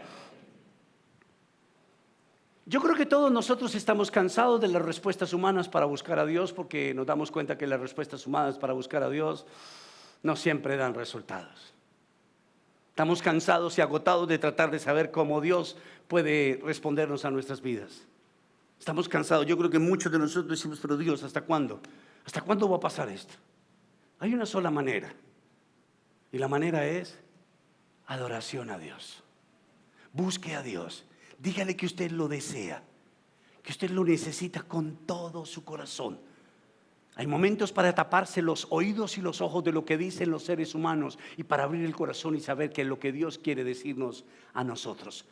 Yo creo que todos nosotros estamos cansados de las respuestas humanas para buscar a Dios, porque nos damos cuenta que las respuestas humanas para buscar a Dios no siempre dan resultados. Estamos cansados y agotados de tratar de saber cómo Dios puede respondernos a nuestras vidas. Estamos cansados. Yo creo que muchos de nosotros decimos, pero Dios, ¿hasta cuándo? ¿Hasta cuándo va a pasar esto? Hay una sola manera. Y la manera es adoración a Dios. Busque a Dios. Dígale que usted lo desea, que usted lo necesita con todo su corazón. Hay momentos para taparse los oídos y los ojos de lo que dicen los seres humanos y para abrir el corazón y saber que es lo que Dios quiere decirnos a nosotros.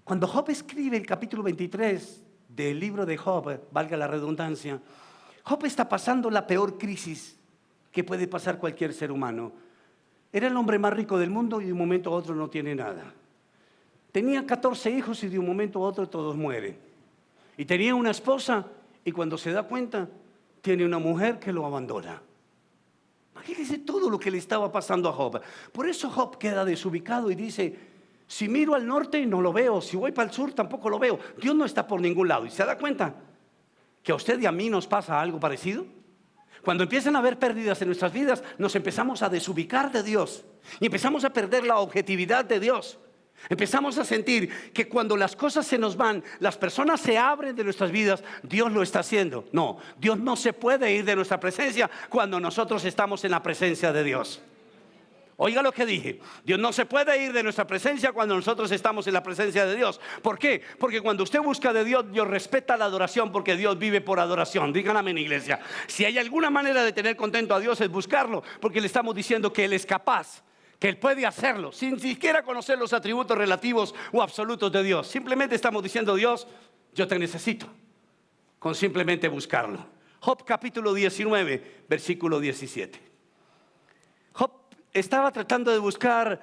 Cuando Job escribe el capítulo 23 del libro de Job, valga la redundancia, Job está pasando la peor crisis que puede pasar cualquier ser humano. Era el hombre más rico del mundo y de un momento a otro no tiene nada. Tenía 14 hijos y de un momento a otro todos mueren. Y tenía una esposa y cuando se da cuenta, tiene una mujer que lo abandona. Imagínense todo lo que le estaba pasando a Job. Por eso Job queda desubicado y dice, si miro al norte no lo veo, si voy para el sur tampoco lo veo. Dios no está por ningún lado. ¿Y se da cuenta que a usted y a mí nos pasa algo parecido? Cuando empiezan a haber pérdidas en nuestras vidas, nos empezamos a desubicar de Dios y empezamos a perder la objetividad de Dios. Empezamos a sentir que cuando las cosas se nos van, las personas se abren de nuestras vidas, Dios lo está haciendo. No, Dios no se puede ir de nuestra presencia cuando nosotros estamos en la presencia de Dios. Oiga lo que dije, Dios no se puede ir de nuestra presencia cuando nosotros estamos en la presencia de Dios. ¿Por qué? Porque cuando usted busca de Dios, Dios respeta la adoración porque Dios vive por adoración. Digan amén, iglesia. Si hay alguna manera de tener contento a Dios es buscarlo, porque le estamos diciendo que Él es capaz, que Él puede hacerlo, sin siquiera conocer los atributos relativos o absolutos de Dios. Simplemente estamos diciendo, Dios, yo te necesito, con simplemente buscarlo. Job capítulo 19, versículo 17. Job estaba tratando de buscar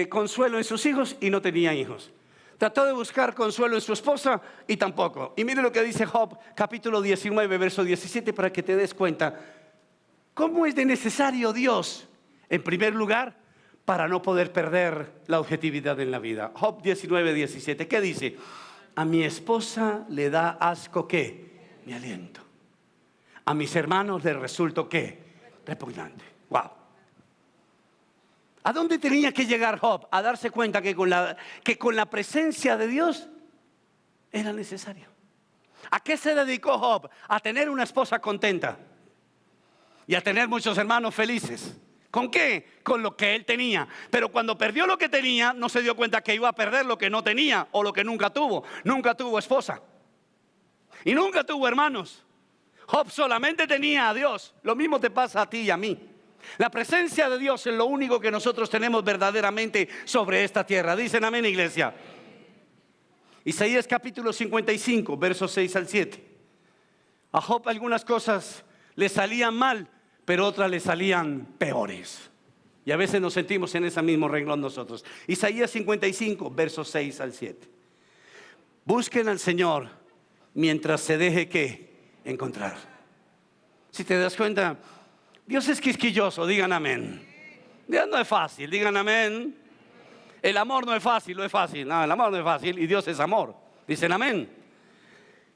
consuelo en sus hijos y no tenía hijos. Trató de buscar consuelo en su esposa y tampoco. Y mire lo que dice Job capítulo 19, verso 17, para que te des cuenta cómo es de necesario Dios, en primer lugar, para no poder perder la objetividad en la vida. Job 19, 17, ¿qué dice? A mi esposa le da asco, ¿qué? Mi aliento. A mis hermanos les resultó, ¿qué? Repugnante. Wow. ¿A dónde tenía que llegar Job? A darse cuenta que con la presencia de Dios era necesario. ¿A qué se dedicó Job? A tener una esposa contenta y a tener muchos hermanos felices. ¿Con qué? Con lo que él tenía. Pero cuando perdió lo que tenía, no se dio cuenta que iba a perder lo que no tenía o lo que nunca tuvo. Nunca tuvo esposa y nunca tuvo hermanos. Job solamente tenía a Dios. Lo mismo te pasa a ti y a mí. La presencia de Dios es lo único que nosotros tenemos verdaderamente sobre esta tierra. Dicen amén, iglesia. Isaías capítulo 55, versos 6 al 7. A Job algunas cosas le salían mal, pero otras le salían peores. Y a veces nos sentimos en ese mismo renglón nosotros. Isaías 55, versos 6 al 7. Busquen al Señor mientras se deje que encontrar. Si te das cuenta, Dios es quisquilloso, digan amén. Dios no es fácil, digan amén. El amor no es fácil, no es fácil. No, el amor no es fácil y Dios es amor. Dicen amén.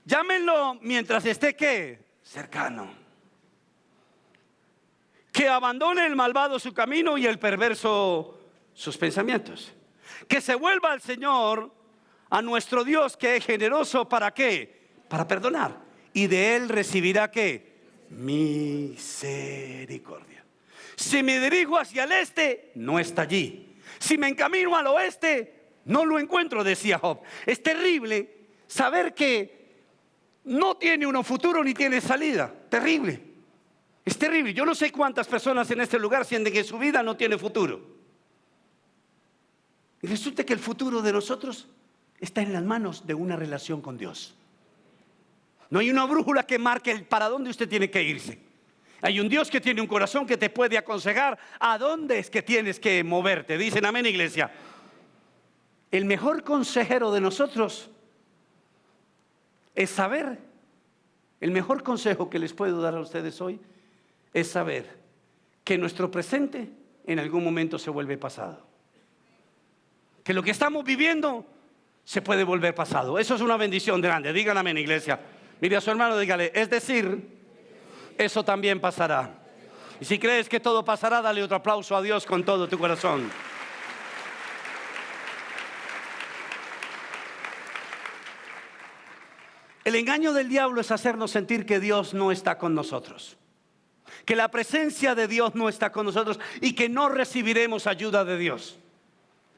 Llámenlo mientras esté, ¿qué? Cercano. Que abandone el malvado su camino y el perverso sus pensamientos. Que se vuelva al Señor, a nuestro Dios que es generoso, ¿para qué? Para perdonar. Y de Él recibirá, ¿qué? Misericordia. Si me dirijo hacia el este, no está allí. Si me encamino al oeste, no lo encuentro, decía Job. Es terrible saber que no tiene uno futuro ni tiene salida. Terrible. Es terrible. Yo no sé cuántas personas en este lugar sienten que su vida no tiene futuro. Y resulta que el futuro de nosotros está en las manos de una relación con Dios. No hay una brújula que marque para dónde usted tiene que irse. Hay un Dios que tiene un corazón que te puede aconsejar a dónde es que tienes que moverte. Dicen amén, iglesia. El mejor consejero de nosotros es saber. El mejor consejo que les puedo dar a ustedes hoy es saber que nuestro presente en algún momento se vuelve pasado. Que lo que estamos viviendo se puede volver pasado. Eso es una bendición grande. Digan amén, iglesia. Mire a su hermano, dígale, es decir, eso también pasará. Y si crees que todo pasará, dale otro aplauso a Dios con todo tu corazón. El engaño del diablo es hacernos sentir que Dios no está con nosotros, que la presencia de Dios no está con nosotros y que no recibiremos ayuda de Dios.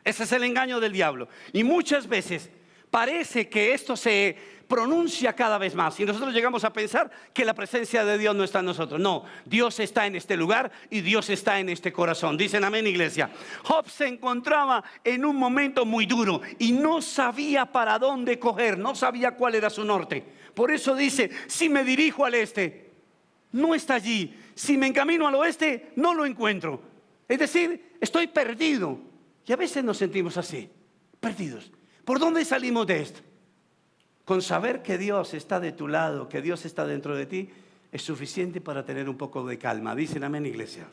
Ese es el engaño del diablo. Y muchas veces parece que esto se pronuncia cada vez más y nosotros llegamos a pensar que la presencia de Dios no está en nosotros. No, Dios está en este lugar y Dios está en este corazón. Dicen amén, iglesia. Job se encontraba en un momento muy duro y no sabía para dónde coger, no sabía cuál era su norte. Por eso dice, si me dirijo al este, no está allí. Si me encamino al oeste, no lo encuentro. Es decir, estoy perdido. Y a veces nos sentimos así, perdidos. ¿Por dónde salimos de esto? Con saber que Dios está de tu lado, que Dios está dentro de ti, es suficiente para tener un poco de calma. Dicen amén, iglesia.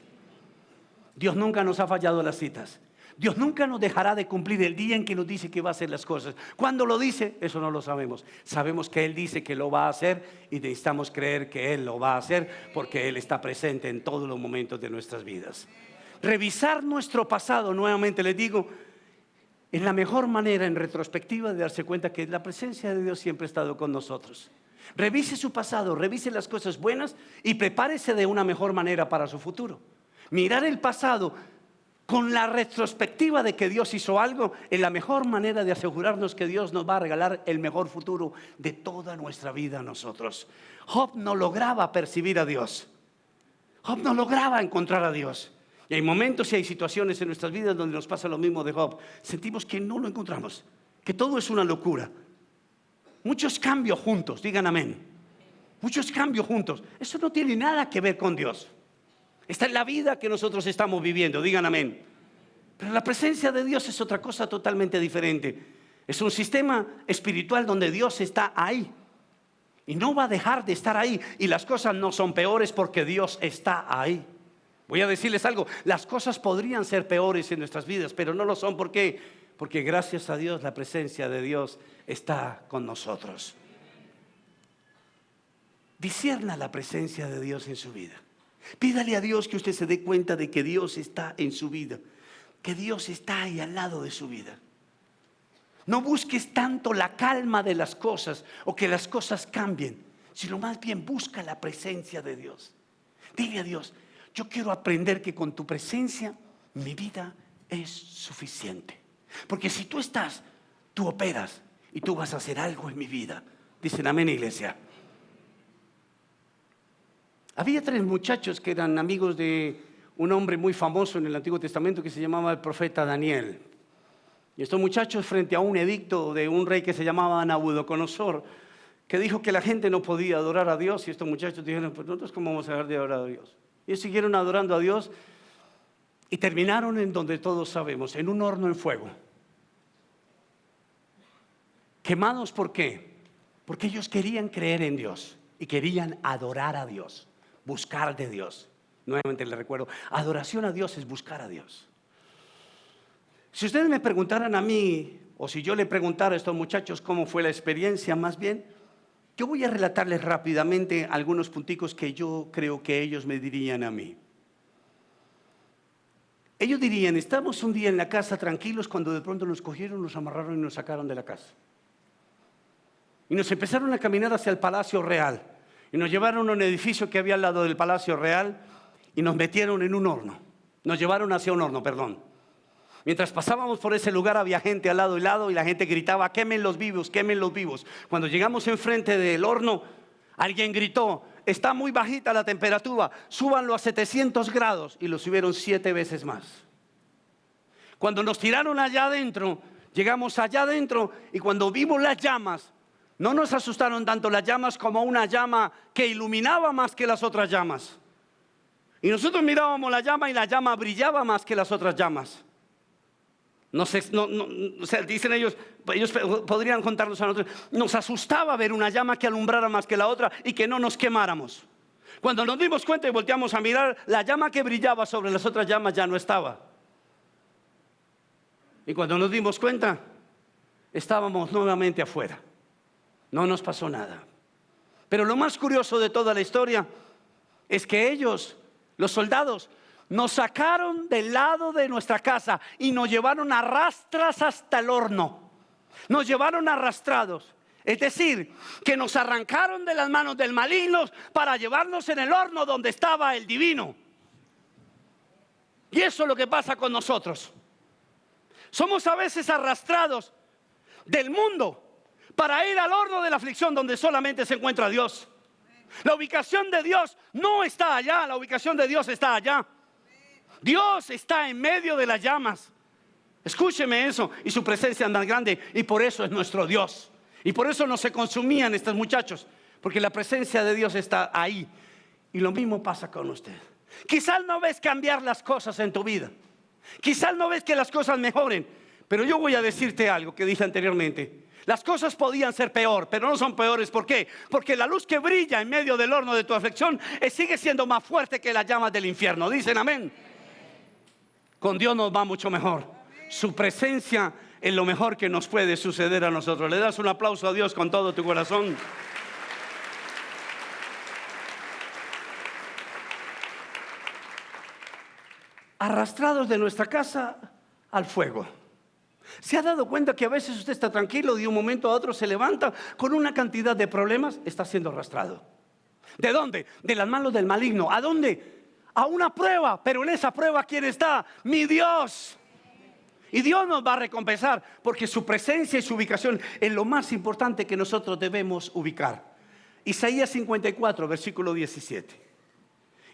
Dios nunca nos ha fallado las citas. Dios nunca nos dejará de cumplir el día en que nos dice que va a hacer las cosas. ¿Cuándo lo dice? Eso no lo sabemos. Sabemos que Él dice que lo va a hacer y necesitamos creer que Él lo va a hacer porque Él está presente en todos los momentos de nuestras vidas. Revisar nuestro pasado, nuevamente les digo, es la mejor manera en retrospectiva de darse cuenta que la presencia de Dios siempre ha estado con nosotros. Revise su pasado, revise las cosas buenas y prepárese de una mejor manera para su futuro. Mirar el pasado con la retrospectiva de que Dios hizo algo es la mejor manera de asegurarnos que Dios nos va a regalar el mejor futuro de toda nuestra vida a nosotros. Job no lograba percibir a Dios. Job no lograba encontrar a Dios. Y hay momentos y hay situaciones en nuestras vidas donde nos pasa lo mismo de Job. Sentimos que no lo encontramos, que todo es una locura. Muchos cambios juntos, digan amén. Muchos cambios juntos. Eso no tiene nada que ver con Dios. Esta es la vida que nosotros estamos viviendo, digan amén. Pero la presencia de Dios es otra cosa totalmente diferente. Es un sistema espiritual donde Dios está ahí. Y no va a dejar de estar ahí. Y las cosas no son peores porque Dios está ahí. Voy a decirles algo, las cosas podrían ser peores en nuestras vidas, pero no lo son. ¿Por qué? Porque gracias a Dios la presencia de Dios está con nosotros. Discierna la presencia de Dios en su vida. Pídale a Dios que usted se dé cuenta de que Dios está en su vida, que Dios está ahí al lado de su vida. No busques tanto la calma de las cosas o que las cosas cambien, sino más bien busca la presencia de Dios. Dile a Dios, yo quiero aprender que con tu presencia mi vida es suficiente. Porque si tú estás, tú operas y tú vas a hacer algo en mi vida. Dicen amén, iglesia. Había 3 muchachos que eran amigos de un hombre muy famoso en el Antiguo Testamento que se llamaba el profeta Daniel. Y estos muchachos, frente a un edicto de un rey que se llamaba Nabucodonosor, que dijo que la gente no podía adorar a Dios, y estos muchachos dijeron, pues nosotros ¿cómo vamos a dejar de adorar a Dios? Y ellos siguieron adorando a Dios y terminaron en donde todos sabemos, en un horno en fuego. Quemados, ¿por qué? Porque ellos querían creer en Dios y querían adorar a Dios, buscar de Dios. Nuevamente les recuerdo, adoración a Dios es buscar a Dios. Si ustedes me preguntaran a mí, o si yo le preguntara a estos muchachos cómo fue la experiencia, más bien, yo voy a relatarles rápidamente algunos punticos que yo creo que ellos me dirían a mí. Ellos dirían, estamos un día en la casa tranquilos cuando de pronto nos cogieron, nos amarraron y nos sacaron de la casa. Y nos empezaron a caminar hacia el Palacio Real. Y nos llevaron a un edificio que había al lado del Palacio Real y nos metieron en un horno. Nos llevaron hacia un horno, perdón. Mientras pasábamos por ese lugar había gente al lado y lado y la gente gritaba, quemen los vivos, quemen los vivos. Cuando llegamos enfrente del horno, alguien gritó, está muy bajita la temperatura, súbanlo a 700 grados y lo subieron 7 veces más. Cuando nos tiraron allá adentro, llegamos allá adentro y cuando vimos las llamas, no nos asustaron tanto las llamas como una llama que iluminaba más que las otras llamas. Y nosotros mirábamos la llama y la llama brillaba más que las otras llamas. O sea, dicen ellos podrían contarnos a nosotros, nos asustaba ver una llama que alumbrara más que la otra y que no nos quemáramos. Cuando nos dimos cuenta y volteamos a mirar, la llama que brillaba sobre las otras llamas ya no estaba. Y cuando nos dimos cuenta, estábamos nuevamente afuera. No nos pasó nada. Pero lo más curioso de toda la historia es que ellos, los soldados, nos sacaron del lado de nuestra casa y nos llevaron a rastras hasta el horno. Nos llevaron arrastrados. Es decir, que nos arrancaron de las manos del maligno para llevarnos en el horno donde estaba el divino. Y eso es lo que pasa con nosotros. Somos a veces arrastrados del mundo para ir al horno de la aflicción donde solamente se encuentra Dios. La ubicación de Dios no está allá, la ubicación de Dios está allá. Dios está en medio de las llamas. Escúcheme eso, y su presencia es tan grande, y por eso es nuestro Dios. Y por eso no se consumían estos muchachos, porque la presencia de Dios está ahí. Y lo mismo pasa con usted. Quizás no ves cambiar las cosas en tu vida, quizás no ves que las cosas mejoren, pero yo voy a decirte algo que dije anteriormente. Las cosas podían ser peor, pero no son peores. ¿Por qué? Porque la luz que brilla en medio del horno de tu aflicción sigue siendo más fuerte que las llamas del infierno. Dicen amén. Con Dios nos va mucho mejor. Su presencia es lo mejor que nos puede suceder a nosotros. Le das un aplauso a Dios con todo tu corazón. Arrastrados de nuestra casa al fuego. ¿Se ha dado cuenta que a veces usted está tranquilo y de un momento a otro se levanta con una cantidad de problemas? Está siendo arrastrado. ¿De dónde? De las manos del maligno. ¿A dónde? A una prueba. Pero en esa prueba, ¿quién está? Mi Dios. Y Dios nos va a recompensar, porque su presencia y su ubicación es lo más importante que nosotros debemos ubicar. Isaías 54, versículo 17.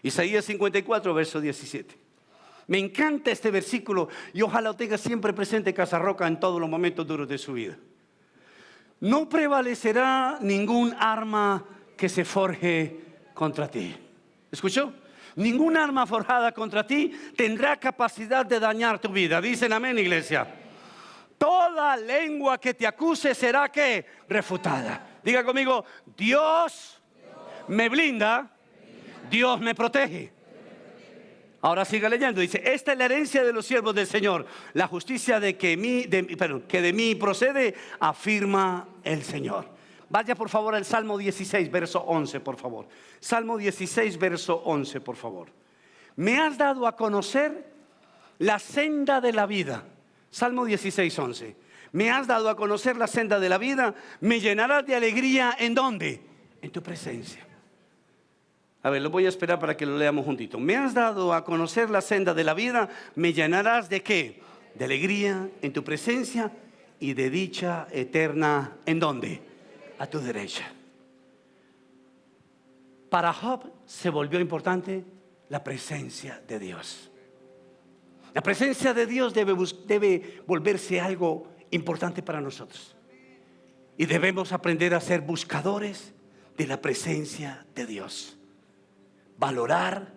Isaías 54, verso 17. Me encanta este versículo y ojalá lo tenga siempre presente Casarroca en todos los momentos duros de su vida. No prevalecerá ningún arma que se forje contra ti. ¿Escuchó? Ningún arma forjada contra ti tendrá capacidad de dañar tu vida. Dicen amén, iglesia. Toda lengua que te acuse será ¿qué? Refutada. Diga conmigo, Dios me blinda, Dios me protege. Ahora siga leyendo, dice, esta es la herencia de los siervos del Señor, la justicia que de mí procede, afirma el Señor. Vaya por favor al Salmo 16, verso 11, por favor. Salmo 16, verso 11, por favor. Me has dado a conocer la senda de la vida. Salmo 16, 11. Me has dado a conocer la senda de la vida, me llenarás de alegría, ¿en dónde? En tu presencia. A ver, lo voy a esperar para que lo leamos juntito. Me has dado a conocer la senda de la vida, me llenarás ¿de qué? De alegría en tu presencia y de dicha eterna, ¿en dónde? A tu derecha. Para Job se volvió importante la presencia de Dios. La presencia de Dios debe volverse algo importante para nosotros. Y debemos aprender a ser buscadores de la presencia de Dios. Valorar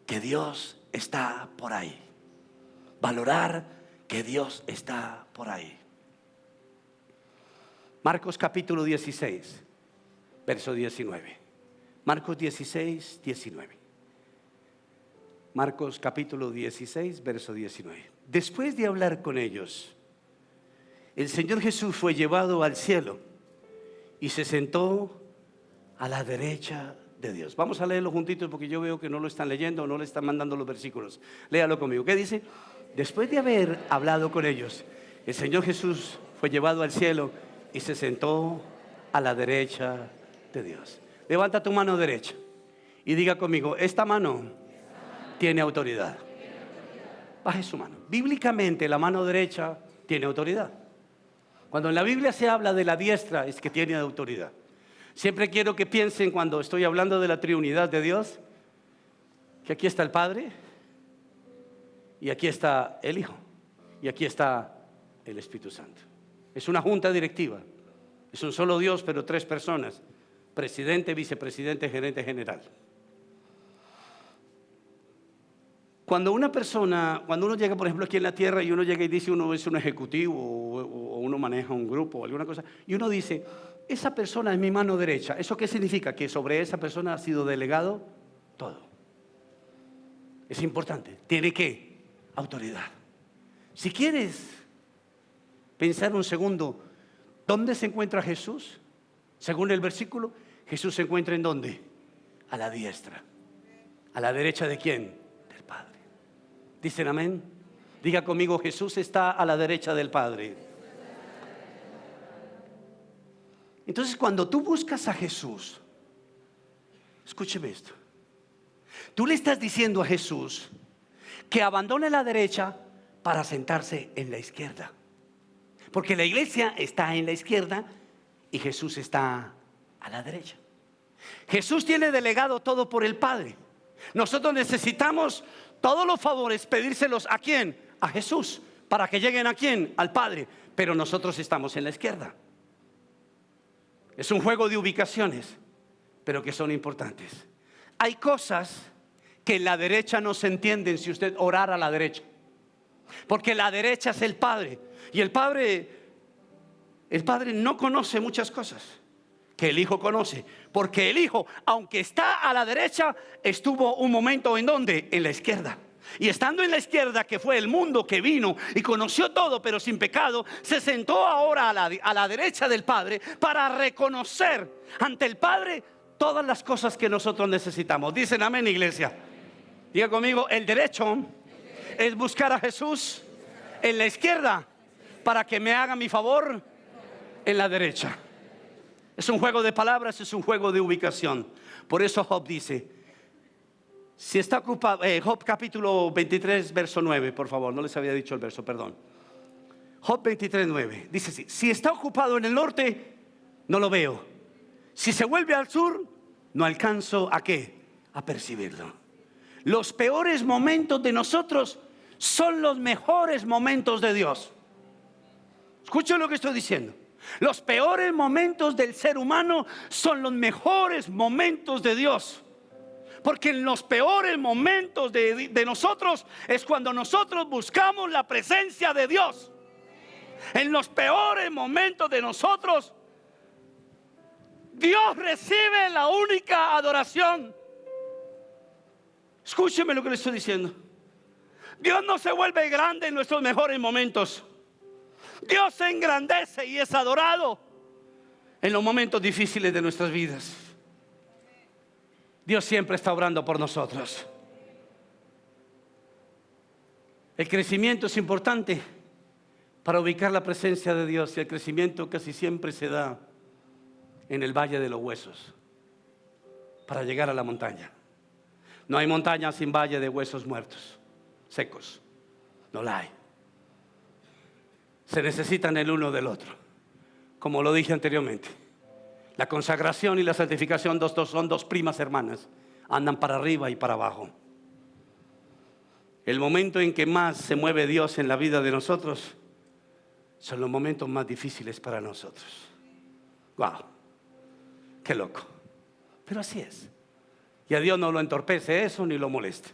que Dios está por ahí. Valorar que Dios está por ahí. Marcos capítulo 16, verso 19. Marcos 16, 19. Marcos capítulo 16, verso 19. Después de hablar con ellos, el Señor Jesús fue llevado al cielo y se sentó a la derecha de Dios. Vamos a leerlo juntitos porque yo veo que no lo están leyendo o no le están mandando los versículos. Léalo conmigo. ¿Qué dice? Después de haber hablado con ellos, el Señor Jesús fue llevado al cielo y se sentó a la derecha de Dios. Levanta tu mano derecha y diga conmigo, esta mano tiene autoridad. Baje su mano. Bíblicamente la mano derecha tiene autoridad. Cuando en la Biblia se habla de la diestra es que tiene autoridad. Siempre quiero que piensen cuando estoy hablando de la triunidad de Dios, que aquí está el Padre, y aquí está el Hijo, y aquí está el Espíritu Santo. Es una junta directiva, es un solo Dios, pero tres personas: presidente, vicepresidente, gerente general. Cuando uno llega, por ejemplo, aquí en la tierra y uno llega y dice uno es un ejecutivo o uno maneja un grupo o alguna cosa, y uno dice, esa persona es mi mano derecha. ¿Eso qué significa? Que sobre esa persona ha sido delegado todo. Es importante. ¿Tiene qué? Autoridad. Si quieres pensar un segundo, ¿dónde se encuentra Jesús? Según el versículo, Jesús se encuentra ¿en dónde? A la diestra. ¿A la derecha de quién? Del Padre. ¿Dicen amén? Diga conmigo, Jesús está a la derecha del Padre. Entonces, cuando tú buscas a Jesús, escúcheme esto, tú le estás diciendo a Jesús que abandone la derecha para sentarse en la izquierda. Porque la iglesia está en la izquierda y Jesús está a la derecha. Jesús tiene delegado todo por el Padre. Nosotros necesitamos todos los favores pedírselos ¿a quién? A Jesús, para que lleguen ¿a quién? Al Padre. Pero nosotros estamos en la izquierda. Es un juego de ubicaciones, pero que son importantes. Hay cosas que en la derecha no se entienden si usted orara a la derecha, porque la derecha es el Padre, y el Padre no conoce muchas cosas que el Hijo conoce, porque el Hijo, aunque está a la derecha, estuvo un momento ¿en dónde? En la izquierda. Y estando en la izquierda, que fue el mundo que vino y conoció todo pero sin pecado, se sentó ahora a la derecha del Padre para reconocer ante el Padre todas las cosas que nosotros necesitamos. Dicen amén, iglesia. Diga conmigo, el derecho es buscar a Jesús en la izquierda para que me haga mi favor en la derecha. Es un juego de palabras, es un juego de ubicación. Por eso Job dice, si está ocupado, Job capítulo 23, verso 9, por favor, no les había dicho el verso, perdón. Job 23, 9, dice así: si está ocupado en el norte, no lo veo. Si se vuelve al sur, no alcanzo ¿a qué? A percibirlo. Los peores momentos de nosotros son los mejores momentos de Dios. Escuchen lo que estoy diciendo. Los peores momentos del ser humano son los mejores momentos de Dios. Porque en los peores momentos de nosotros es cuando nosotros buscamos la presencia de Dios. En los peores momentos de nosotros, Dios recibe la única adoración. Escúcheme lo que le estoy diciendo. Dios no se vuelve grande en nuestros mejores momentos. Dios se engrandece y es adorado en los momentos difíciles de nuestras vidas. Dios siempre está obrando por nosotros. El crecimiento es importante para ubicar la presencia de Dios, y el crecimiento casi siempre se da en el valle de los huesos para llegar a la montaña. No hay montaña sin valle de huesos muertos, secos. No la hay. Se necesitan el uno del otro. Como lo dije anteriormente, la consagración y la santificación son dos primas hermanas. Andan para arriba y para abajo. El momento en que más se mueve Dios en la vida de nosotros son los momentos más difíciles para nosotros. Wow, qué loco. Pero así es. Y a Dios no lo entorpece eso ni lo molesta.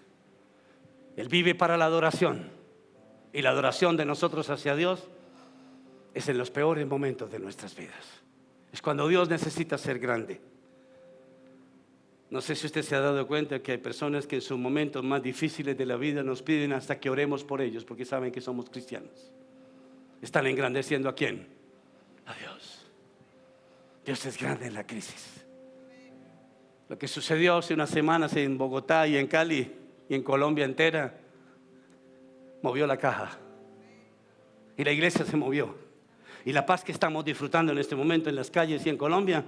Él vive para la adoración. Y la adoración de nosotros hacia Dios es en los peores momentos de nuestras vidas. Es cuando Dios necesita ser grande. No sé si usted se ha dado cuenta que hay personas que en sus momentos más difíciles de la vida nos piden hasta que oremos por ellos, porque saben que somos cristianos. Están engrandeciendo ¿a quién? A Dios. Dios es grande en la crisis. Lo que sucedió hace unas semanas en Bogotá y en Cali y en Colombia entera movió la caja. Y la iglesia se movió. Y la paz que estamos disfrutando en este momento en las calles y en Colombia,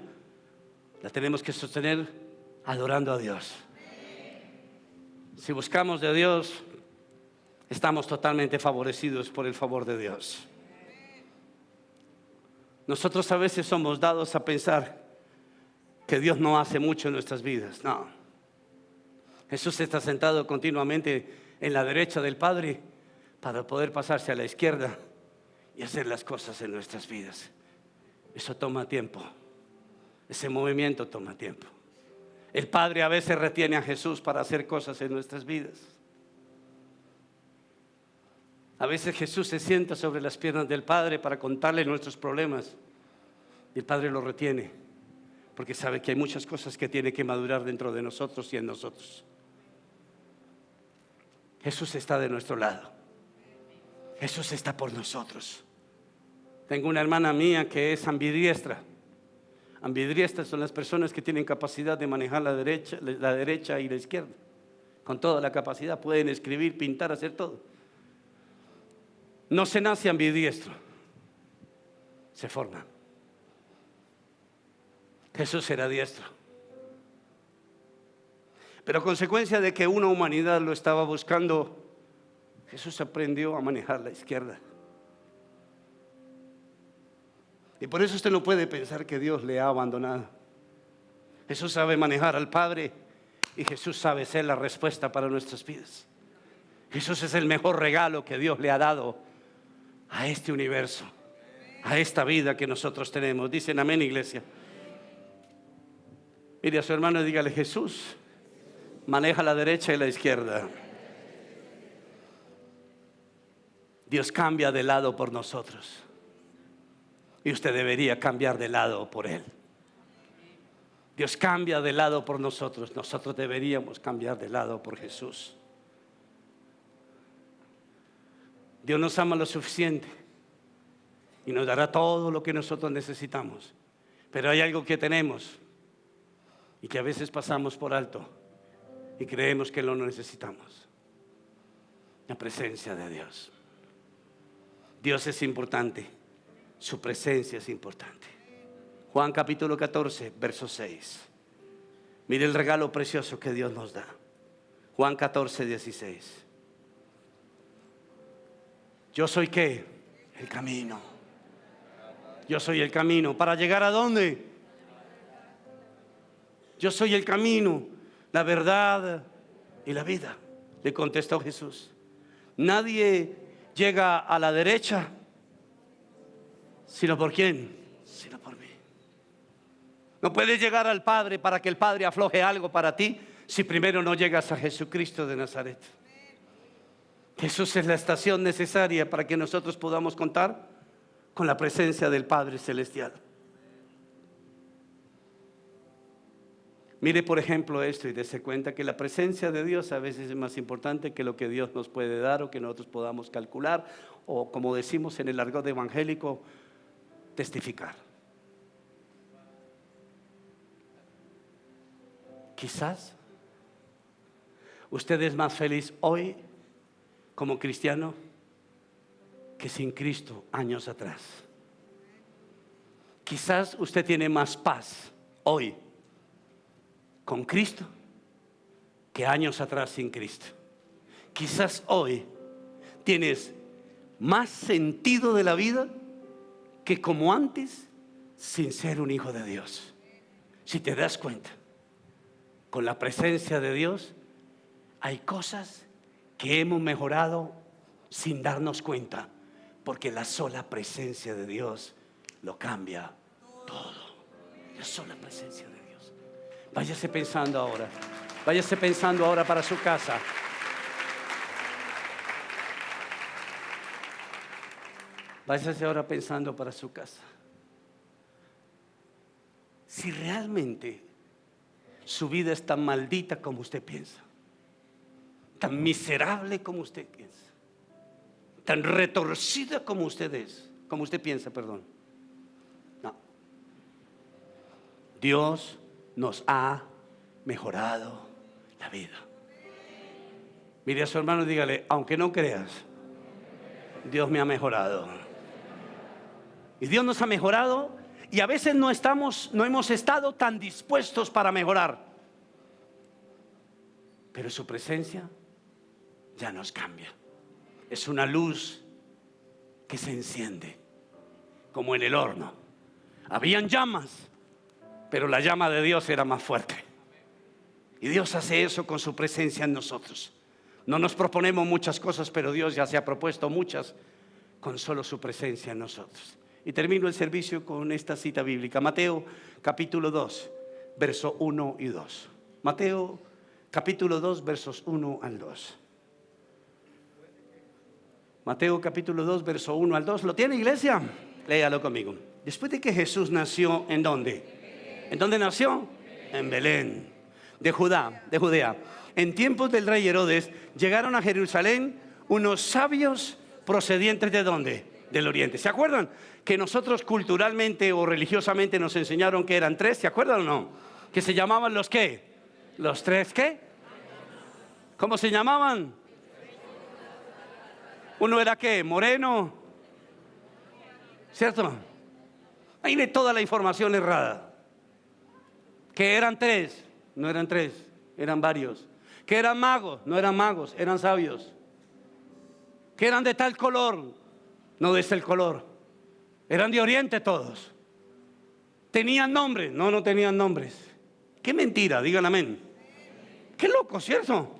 la tenemos que sostener adorando a Dios. Si buscamos de Dios, estamos totalmente favorecidos por el favor de Dios. Nosotros a veces somos dados a pensar que Dios no hace mucho en nuestras vidas. No. Jesús está sentado continuamente en la derecha del Padre para poder pasarse a la izquierda y hacer las cosas en nuestras vidas. Eso toma tiempo. Ese movimiento toma tiempo. El Padre a veces retiene a Jesús para hacer cosas en nuestras vidas. A veces Jesús se sienta sobre las piernas del Padre para contarle nuestros problemas. Y el Padre lo retiene porque sabe que hay muchas cosas que tiene que madurar dentro de nosotros y en nosotros. Jesús está de nuestro lado. Jesús está por nosotros. Tengo una hermana mía que es ambidiestra. Ambidiestras son las personas que tienen capacidad de manejar la derecha y la izquierda. Con toda la capacidad pueden escribir, pintar, hacer todo. No se nace ambidiestro, se forma. Jesús era diestro. Pero a consecuencia de que una humanidad lo estaba buscando, Jesús aprendió a manejar la izquierda. Y por eso usted no puede pensar que Dios le ha abandonado. Jesús sabe manejar al Padre y Jesús sabe ser la respuesta para nuestras vidas. Jesús es el mejor regalo que Dios le ha dado a este universo, a esta vida que nosotros tenemos. Dicen amén, iglesia. Mire a su hermano y dígale: Jesús maneja la derecha y la izquierda. Dios cambia de lado por nosotros y usted debería cambiar de lado por Él. Dios cambia de lado por nosotros, nosotros deberíamos cambiar de lado por Jesús. Dios nos ama lo suficiente y nos dará todo lo que nosotros necesitamos. Pero hay algo que tenemos y que a veces pasamos por alto y creemos que lo necesitamos: la presencia de Dios. Dios es importante, su presencia es importante. Juan capítulo 14, verso 6. Mire el regalo precioso que Dios nos da. Juan 14, 16. Yo soy ¿qué? El camino. Yo soy el camino. ¿Para llegar a dónde? Yo soy el camino, la verdad y la vida, le contestó Jesús. Nadie llega a la derecha sino por ¿quién? Sino por mí. No puedes llegar al Padre para que el Padre afloje algo para ti si primero no llegas a Jesucristo de Nazaret. Jesús es la estación necesaria para que nosotros podamos contar con la presencia del Padre Celestial. Mire por ejemplo esto y dése cuenta que la presencia de Dios a veces es más importante que lo que Dios nos puede dar o que nosotros podamos calcular, o como decimos en el argot evangélico, testificar. Quizás usted es más feliz hoy como cristiano que sin Cristo años atrás. Quizás usted tiene más paz hoy con Cristo que años atrás sin Cristo. Quizás hoy tienes más sentido de la vida que como antes sin ser un hijo de Dios. Si te das cuenta, con la presencia de Dios hay cosas que hemos mejorado sin darnos cuenta, porque la sola presencia de Dios lo cambia todo. La sola presencia de Dios. Váyase pensando ahora. Váyase pensando ahora para su casa. Váyase ahora pensando para su casa. Si realmente su vida es tan maldita como usted piensa, tan miserable como usted piensa, tan retorcida como usted es, como usted piensa, perdón. No. Dios nos ha mejorado la vida. Mire a su hermano y dígale: aunque no creas, Dios me ha mejorado. Y Dios nos ha mejorado, y a veces no hemos estado tan dispuestos para mejorar. Pero su presencia ya nos cambia. Es una luz que se enciende como en el horno. Habían llamas, pero la llama de Dios era más fuerte. Y Dios hace eso con su presencia en nosotros. No nos proponemos muchas cosas, pero Dios ya se ha propuesto muchas con solo su presencia en nosotros. Y termino el servicio con esta cita bíblica. Mateo capítulo 2, verso 1 y 2. Mateo capítulo 2, versos 1 al 2. Mateo capítulo 2, verso 1 al 2. ¿Lo tiene, iglesia? Léalo conmigo. Después de que Jesús nació, ¿en dónde? ¿En dónde nació? En Belén, de Judea. En tiempos del rey Herodes, llegaron a Jerusalén unos sabios procedientes ¿de dónde? Del oriente. ¿Se acuerdan que nosotros culturalmente o religiosamente nos enseñaron que eran tres? ¿Se acuerdan o no? Que se llamaban los ¿qué? Los tres ¿qué? ¿Cómo se llamaban? Uno era ¿qué? Moreno, ¿cierto? Ahí viene toda la información errada. Que eran tres, no eran tres, eran varios. Que eran magos, no eran magos, eran sabios. Que eran de tal color, no de ese color. Eran de Oriente todos. ¿Tenían nombres? No, no tenían nombres. Qué mentira, digan amén. Qué loco, ¿cierto?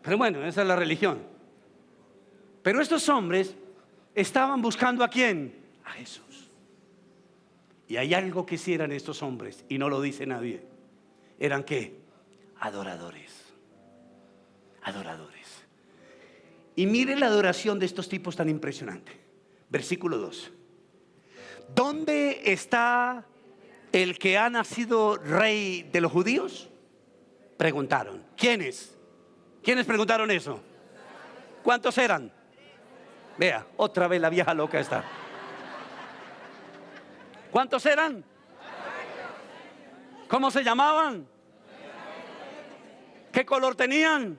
Pero bueno, esa es la religión. Pero estos hombres estaban buscando ¿a quién? A Jesús. Y hay algo que sí eran estos hombres, y no lo dice nadie. ¿Eran qué? Adoradores. Adoradores. Y mire la adoración de estos tipos tan impresionante. Versículo 2. ¿Dónde está el que ha nacido rey de los judíos? Preguntaron. ¿Quiénes? ¿Quiénes preguntaron eso? ¿Cuántos eran? Vea, otra vez la vieja loca está. ¿Cuántos eran? ¿Cómo se llamaban? ¿Qué color tenían?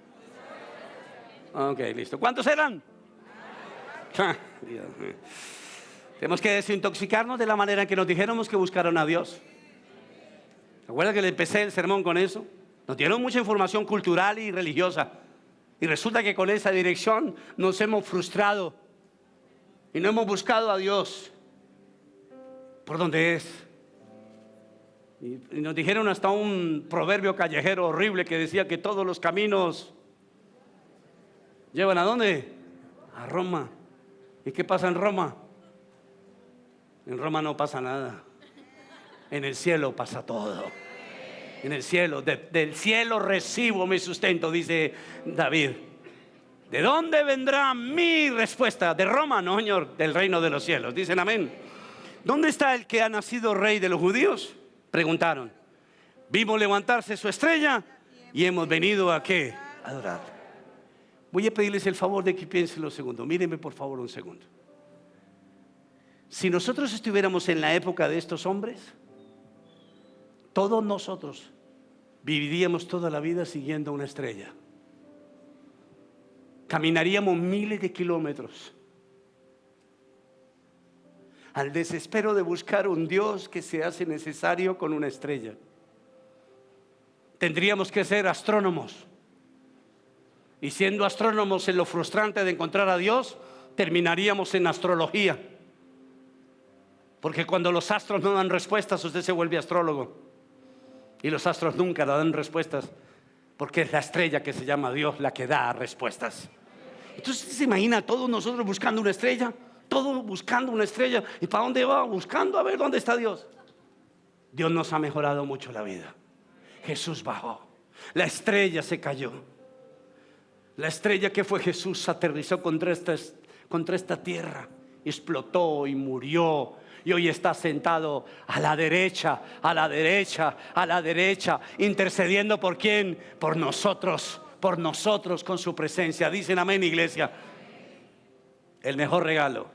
Ok, listo. ¿Cuántos eran? Tenemos que desintoxicarnos de la manera en que nos dijéramos que buscaron a Dios. ¿Recuerda que le empecé el sermón con eso? Nos dieron mucha información cultural y religiosa. Y resulta que con esa dirección nos hemos frustrado. Y no hemos buscado a Dios por donde es. Y nos dijeron hasta un proverbio callejero horrible que decía que todos los caminos llevan ¿a dónde? A Roma. ¿Y qué pasa en Roma? En Roma no pasa nada. En el cielo pasa todo. En el cielo, del cielo recibo mi sustento, dice David. ¿De dónde vendrá mi respuesta? ¿De Roma? No, Señor, del reino de los cielos. Dicen amén. ¿Dónde está el que ha nacido rey de los judíos? Preguntaron. Vimos levantarse su estrella y hemos venido ¿a qué? A adorar. Voy a pedirles el favor de que piensen un segundo. Mírenme por favor un segundo. Si nosotros estuviéramos en la época de estos hombres, todos nosotros viviríamos toda la vida siguiendo una estrella. Caminaríamos miles de kilómetros al desespero de buscar un Dios que se hace necesario con una estrella. Tendríamos que ser astrónomos. Y siendo astrónomos en lo frustrante de encontrar a Dios, terminaríamos en astrología. Porque cuando los astros no dan respuestas, usted se vuelve astrólogo. Y los astros nunca dan respuestas, porque es la estrella que se llama Dios la que da respuestas. Entonces se imagina todos nosotros buscando una estrella, todos buscando una estrella. ¿Y para dónde va? Buscando a ver dónde está Dios. Dios nos ha mejorado mucho la vida. Jesús bajó, la estrella se cayó. La estrella que fue Jesús aterrizó contra esta tierra, explotó y murió. Y hoy está sentado a la derecha, a la derecha, a la derecha, intercediendo ¿por quién? Por nosotros con su presencia. Dicen amén, iglesia. El mejor regalo.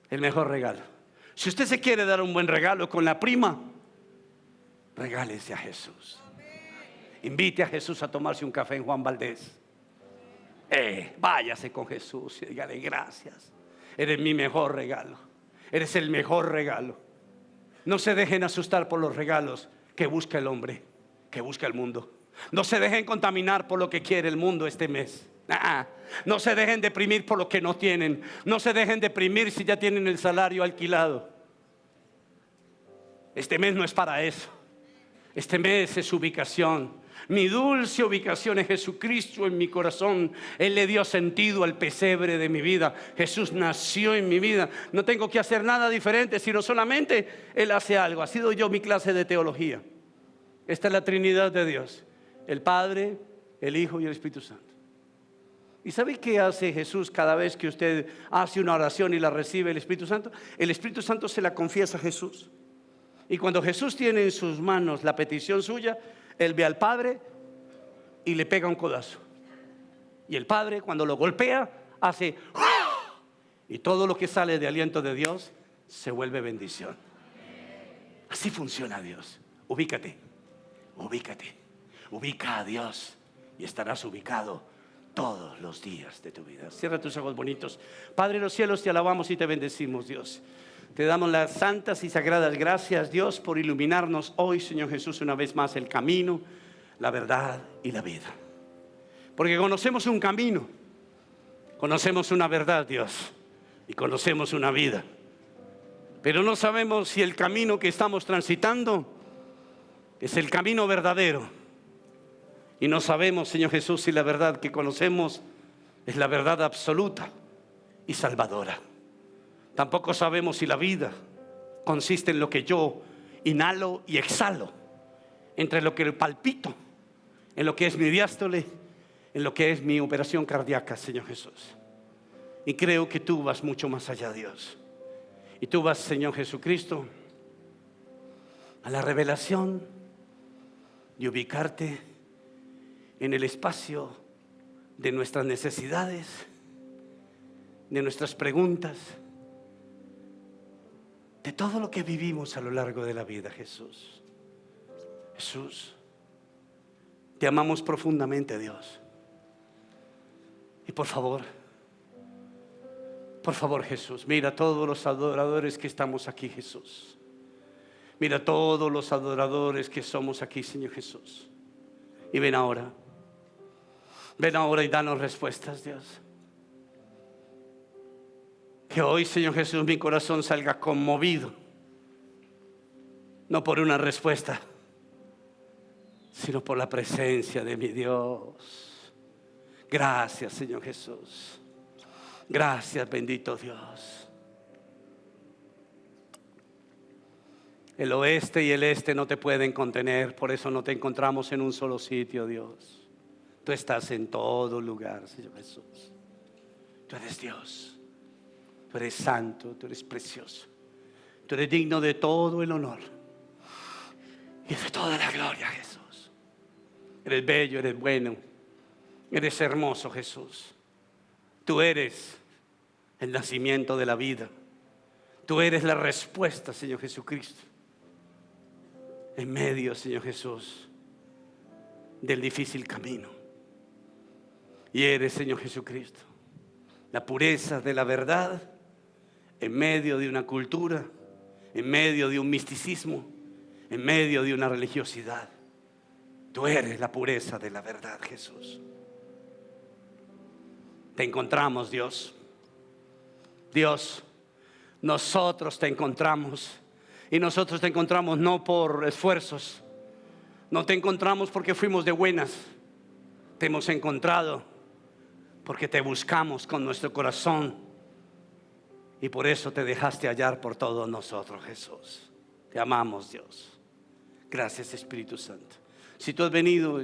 El mejor regalo. Si usted se quiere dar un buen regalo con la prima, regálese a Jesús. Invite a Jesús a tomarse un café en Juan Valdés. Váyase con Jesús y dígale gracias. Eres mi mejor regalo. Eres el mejor regalo. No se dejen asustar por los regalos que busca el hombre, que busca el mundo. No se dejen contaminar por lo que quiere el mundo este mes. No se dejen deprimir por lo que no tienen. No se dejen deprimir si ya tienen el salario alquilado. Este mes no es para eso. Este mes es ubicación. Mi dulce ubicación es Jesucristo en mi corazón. Él le dio sentido al pesebre de mi vida. Jesús nació en mi vida. No tengo que hacer nada diferente, sino solamente Él hace algo. Ha sido yo mi clase de teología. Esta es la Trinidad de Dios: el Padre, el Hijo y el Espíritu Santo. ¿Y sabe qué hace Jesús cada vez que usted hace una oración y la recibe el Espíritu Santo? El Espíritu Santo se la confiesa a Jesús. Y cuando Jesús tiene en sus manos la petición suya, Él ve al Padre y le pega un codazo. Y el Padre, cuando lo golpea, hace ¡ah! Y todo lo que sale de aliento de Dios se vuelve bendición. Así funciona Dios. Ubícate, ubícate, ubica a Dios y estarás ubicado todos los días de tu vida. Cierra tus ojos bonitos. Padre de los cielos, te alabamos y te bendecimos, Dios. Te damos las santas y sagradas gracias, Dios, por iluminarnos hoy, Señor Jesús, una vez más el camino, la verdad y la vida. Porque conocemos un camino, conocemos una verdad, Dios, y conocemos una vida. Pero no sabemos si el camino que estamos transitando es el camino verdadero. Y no sabemos, Señor Jesús, si la verdad que conocemos es la verdad absoluta y salvadora. Tampoco sabemos si la vida consiste en lo que yo inhalo y exhalo, entre lo que palpito, en lo que es mi diástole, en lo que es mi operación cardíaca, Señor Jesús. Y creo que tú vas mucho más allá, Dios. Y tú vas, Señor Jesucristo, a la revelación de ubicarte en el espacio de nuestras necesidades, de nuestras preguntas, de todo lo que vivimos a lo largo de la vida, Jesús. Jesús, te amamos profundamente, Dios. Y por favor, Jesús, mira a todos los adoradores que estamos aquí, Jesús. Mira a todos los adoradores que somos aquí, Señor Jesús. Y ven ahora y danos respuestas, Dios. Que hoy, Señor Jesús, mi corazón salga conmovido, no por una respuesta, sino por la presencia de mi Dios. Gracias, Señor Jesús. Gracias, bendito Dios. El oeste y el este no te pueden contener, por eso no te encontramos en un solo sitio, Dios. Tú estás en todo lugar, Señor Jesús. Tú eres Dios. Tú eres santo, tú eres precioso. Tú eres digno de todo el honor y de toda la gloria, Jesús. Eres bello, eres bueno, eres hermoso, Jesús. Tú eres el nacimiento de la vida. Tú eres la respuesta, Señor Jesucristo. En medio, Señor Jesús, del difícil camino. Y eres, Señor Jesucristo, la pureza de la verdad en medio de una cultura, en medio de un misticismo, en medio de una religiosidad. Tú eres la pureza de la verdad, Jesús. Te encontramos, Dios. Dios, nosotros te encontramos. Y nosotros te encontramos no por esfuerzos. No te encontramos porque fuimos de buenas. Te hemos encontrado porque te buscamos con nuestro corazón. Y por eso te dejaste hallar por todos nosotros, Jesús. Te amamos, Dios. Gracias, Espíritu Santo. Si tú has venido,